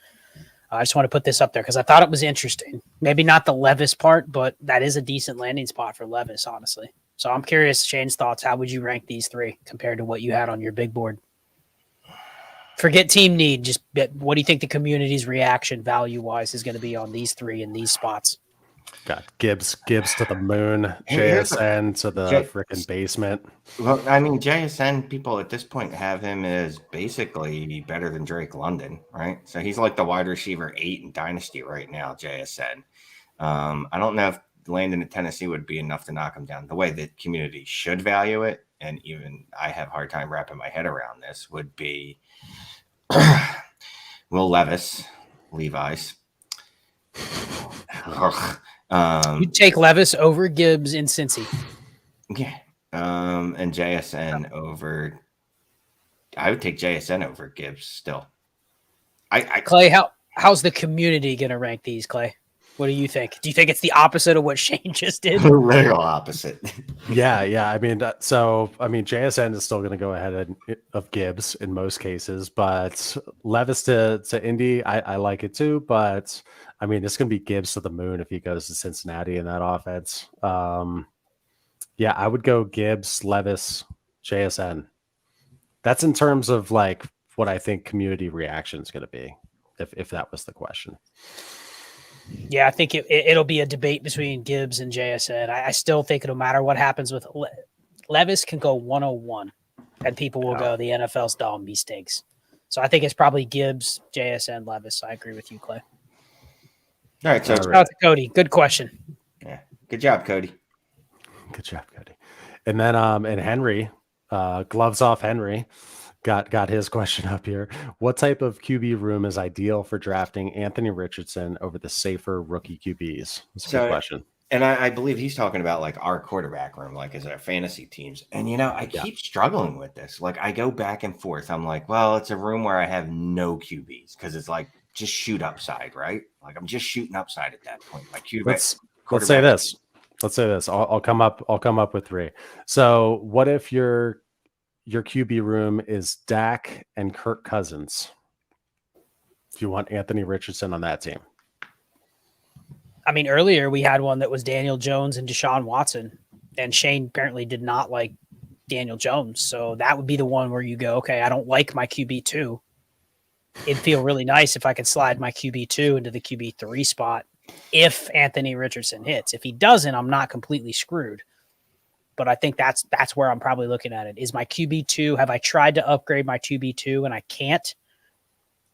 I just want to put this up there because I thought it was interesting. Maybe not the Levis part, but that is a decent landing spot for Levis, honestly. So I'm curious, Shane's thoughts. How would you rank these three compared to what you had on your big board? Forget team need. Just what do you think the community's reaction value-wise is going to be on these three in these spots? Got Gibbs to the moon, JSN to the freaking basement. Well, I mean, JSN people at this point have him as basically better than Drake London, right? So he's like the wide receiver 8 in Dynasty right now, JSN. I don't know if landing at Tennessee would be enough to knock him down. The way the community should value it, and even I have a hard time wrapping my head around this, would be Will Levis, Levi's. You'd take Levis over Gibbs in Cincy. Yeah. And JSN over. I would take JSN over Gibbs still. Clay, how's the community going to rank these, Clay? What do you think? Do you think it's the opposite of what Shane just did? Literal opposite. Yeah. I mean, JSN is still going to go ahead of Gibbs in most cases, but Levis to Indy, I like it too. But I mean, it's going to be Gibbs to the moon if he goes to Cincinnati in that offense. Yeah, I would go Gibbs, Levis, JSN. That's in terms of like what I think community reaction is going to be, if that was the question. Yeah, I think it'll be a debate between Gibbs and JSN. I still think no matter what happens with Levis can go 101, and people will go, the NFL's dumb, he stinks. So I think it's probably Gibbs, JSN, Levis. I agree with you, Clay. All right, so shout out to Cody. Good question. Yeah, good job, Cody. Good job, Cody. And then and Henry, gloves off Henry. Got his question up here. What type of QB room is ideal for drafting Anthony Richardson over the safer rookie QBs? That's a good question. And I believe he's talking about like our quarterback room, like as our fantasy teams. And, I keep struggling with this. Like I go back and forth. I'm like, well, it's a room where I have no QBs because it's like just shoot upside, right? Like I'm just shooting upside at that point. My QB. Let's say this. I'll come up with three. So what if your QB room is Dak and Kirk Cousins? If you want Anthony Richardson on that team. I mean, earlier we had one that was Daniel Jones and Deshaun Watson, and Shane apparently did not like Daniel Jones. So that would be the one where you go, okay, I don't like my QB2. It'd feel really nice if I could slide my QB2 into the QB3 spot if Anthony Richardson hits. If he doesn't, I'm not completely screwed. But I think that's where I'm probably looking at it. Is my QB2, have I tried to upgrade my QB2 and I can't?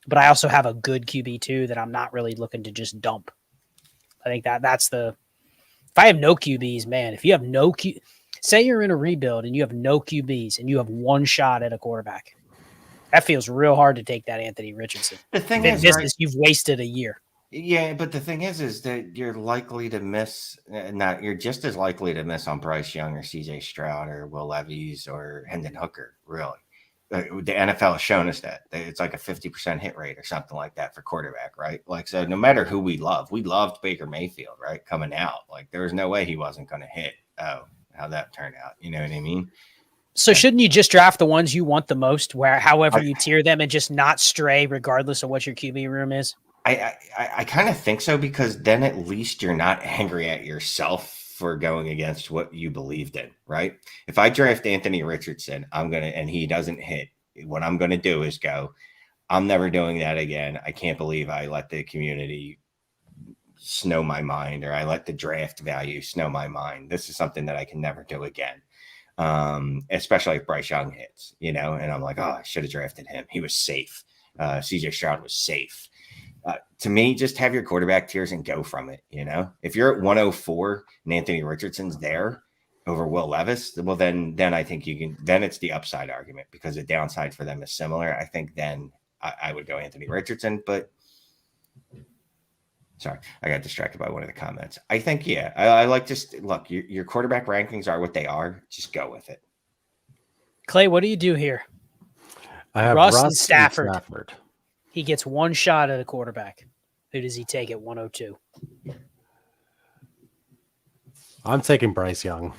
But I also have a good QB2 that I'm not really looking to just dump. I think that's if I have no QBs, man, if you have say you're in a rebuild and you have no QBs and you have one shot at a quarterback, that feels real hard to take that Anthony Richardson. The thing is, right? You've wasted a year. Yeah, but the thing is that you're likely to miss. You're just as likely to miss on Bryce Young or C.J. Stroud or Will Levis or Hendon Hooker. Really, the NFL has shown us that it's like a 50% hit rate or something like that for quarterback, right? Like, so no matter who we loved Baker Mayfield, right, coming out. Like, there was no way he wasn't going to hit. Oh, how that turned out. You know what I mean? So shouldn't you just draft the ones you want the most, where however you tier them, and just not stray regardless of what your QB room is? I kind of think so, because then at least you're not angry at yourself for going against what you believed in, right? If I draft Anthony Richardson, and he doesn't hit, what I'm going to do is go, I'm never doing that again. I can't believe I let the community snow my mind, or I let the draft value snow my mind. This is something that I can never do again. Especially if Bryce Young hits, and I'm like, oh, I should have drafted him. He was safe. CJ Stroud was safe. To me, just have your quarterback tiers and go from it. If you're at 104 and Anthony Richardson's there over Will Levis, well, then I think you can. Then it's the upside argument, because the downside for them is similar. I think then I would go Anthony Richardson, but sorry, I got distracted by one of the comments. I think, yeah, I like just look. Your quarterback rankings are what they are. Just go with it. Clay, what do you do here? I have Russ Russ and Stafford. He gets one shot at a quarterback. Who does he take at 102? I'm taking Bryce Young.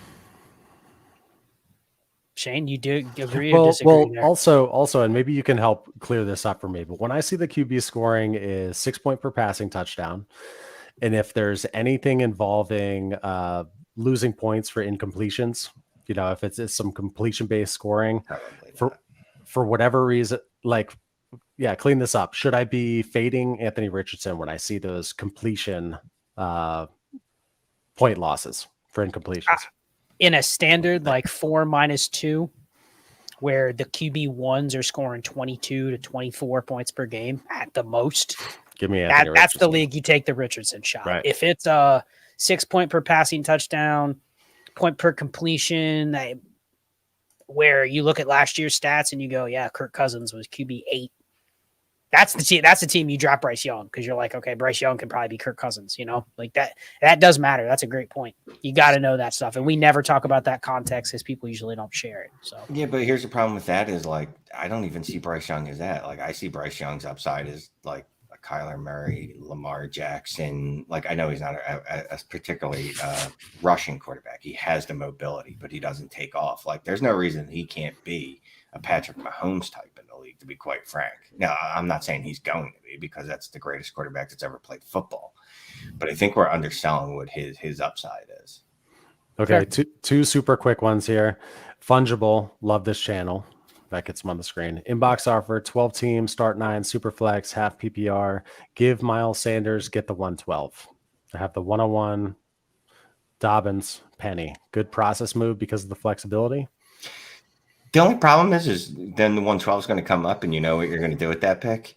Shane, you do agree or Well, disagree there? also, and maybe you can help clear this up for me. But when I see the QB scoring is 6 point per passing touchdown, and if there's anything involving losing points for incompletions, if it's some completion based scoring Probably for not. for whatever reason, clean this up. Should I be fading Anthony Richardson when I see those completion point losses for incompletions? In a standard like 4-2, where the QB ones are scoring 22 to 24 points per game at the most, Give me Anthony that's the Richardson. league you take the Richardson shot. Right. If it's a 6 point per passing touchdown, point per completion, where you look at last year's stats and you go, yeah, Kirk Cousins was QB 8. That's the team you drop Bryce Young, because you're like, okay, Bryce Young can probably be Kirk Cousins, like that. That does matter. That's a great point. You got to know that stuff. And we never talk about that context because people usually don't share it. So Yeah, but here's the problem with that is I don't even see Bryce Young as that. I see Bryce Young's upside as a Kyler Murray, Lamar Jackson. I know he's not a particularly rushing quarterback. He has the mobility, but he doesn't take off. There's no reason he can't be a Patrick Mahomes type in the league, to be quite frank. Now, I'm not saying he's going to be, because that's the greatest quarterback that's ever played football. But I think we're underselling what his upside is. Okay, two super quick ones here. Fungible, love this channel. That gets them on the screen. Inbox offer, 12 teams, start 9, super flex, half PPR. Give Miles Sanders, get the 112. I have the 101, Dobbins, Penny. Good process move because of the flexibility. The only problem is then the 112 is going to come up, and you know what you're going to do with that pick?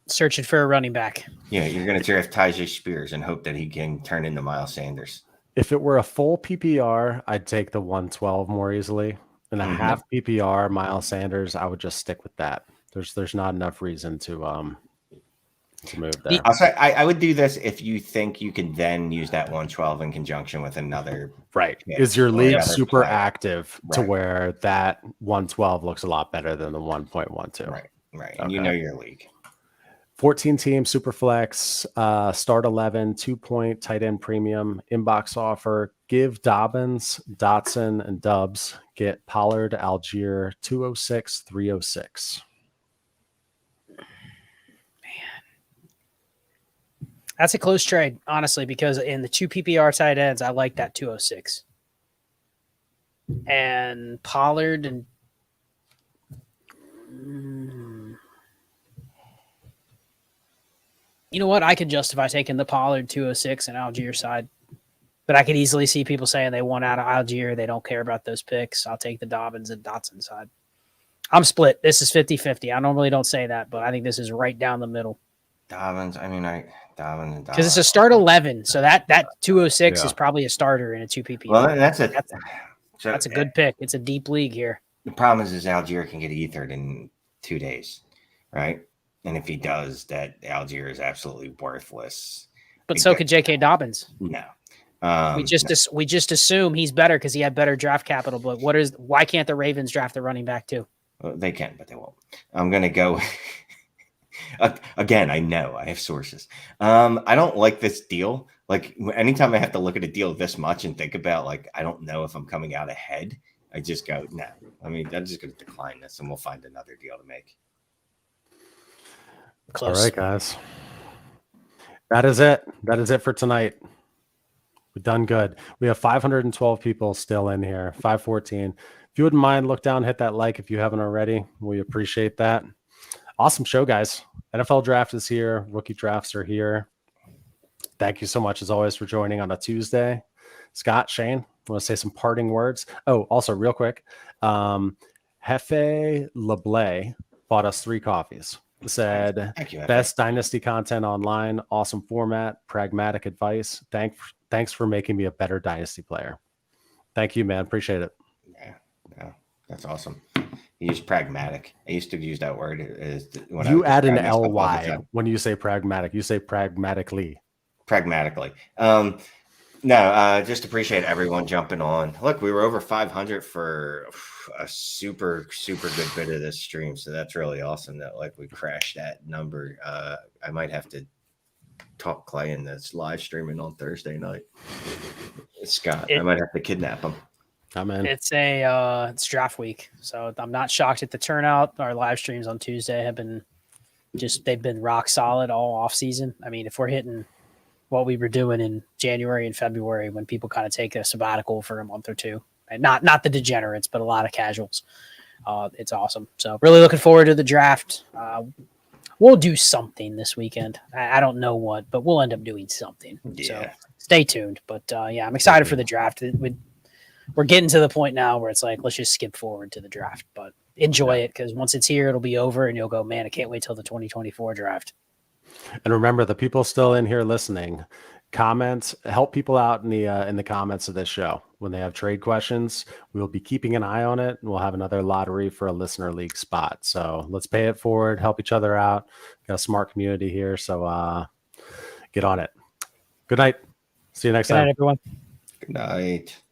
searching for a running back. Yeah, you're going to draft Tyjae Spears and hope that he can turn into Miles Sanders. If it were a full PPR, I'd take the 112 more easily. In a half PPR, Miles Sanders, I would just stick with that. There's not enough reason to move there. I would do this if you think you can then use that 112 in conjunction with another. Right. Is your league super player active to where that 112 looks a lot better than the 1.12? Right. Okay. And you know your league. 14 team super flex, start 11, 2-point tight end premium, inbox offer. Give Dobbins, Dotson, and Dubs. Get Pollard, Algier, 206, 306. That's a close trade, honestly, because in the 2 PPR tight ends, I like that 206. And Pollard and you know what? I could justify taking the Pollard 206 and Algier side. But I could easily see people saying they want out of Algier. They don't care about those picks. I'll take the Dobbins and Dotson side. I'm split. This is 50-50. I normally don't say that, but I think this is right down the middle. Dobbins and Dobbins. Because it's a start 11, so that 206 is probably a starter in a 2 PPR. Well, that's a good pick. It's a deep league here. The problem is Algier can get ethered in 2 days, right? And if he does, that Algier is absolutely worthless. But so could J.K. Dobbins. No. We just assume he's better because he had better draft capital. But why can't the Ravens draft the running back too? Well, they can, but they won't. I'm gonna go again. I know I have sources. I don't like this deal. Like anytime I have to look at a deal this much and think about I don't know if I'm coming out ahead, I just go no. I mean, I'm just gonna decline this, and we'll find another deal to make. Close. All right, guys. That is it. That is it for tonight. We've done good. We have 512 people still in here, 514. If you wouldn't mind, look down, hit that like if you haven't already. We appreciate that. Awesome show, guys. NFL draft is here. Rookie drafts are here. Thank you so much, as always, for joining on a Tuesday. Scott, Shane, want to say some parting words? Oh, also, real quick, Hefe Leblay bought us 3 coffees. Said, Thank you, best Dynasty content online, awesome format, pragmatic advice. Thanks for making me a better Dynasty player. Thank you, man. Appreciate it. Yeah, that's awesome. You use pragmatic. I used to use that word. When you add an ly when you say pragmatic. You say pragmatically. Pragmatically. No, just appreciate everyone jumping on. Look, we were over 500 for a super, super good bit of this stream. So that's really awesome that we crashed that number. I might have to talk Clay in this live streaming on Thursday night. Scott, I might have to kidnap him. I'm in. It's draft week, so I'm not shocked at the turnout. Our live streams on Tuesday have been they've been rock solid all off season. I mean, if we're hitting what we were doing in January and February when people kind of take a sabbatical for a month or two, and not the degenerates, but a lot of casuals, it's awesome. So really looking forward to the draft. We'll do something this weekend. I don't know what, but we'll end up doing something. Yeah. So stay tuned. But yeah, I'm excited for the draft. We're getting to the point now where it's like, let's just skip forward to the draft, but enjoy it, because once it's here, it'll be over and you'll go, man, I can't wait till the 2024 draft. And remember, the people still in here listening, comments, help people out in the comments of this show. When they have trade questions, we will be keeping an eye on it, and we'll have another lottery for a listener league spot. So let's pay it forward, help each other out. Got a smart community here, so get on it. Good night. See you next time. Good night, everyone. Good night.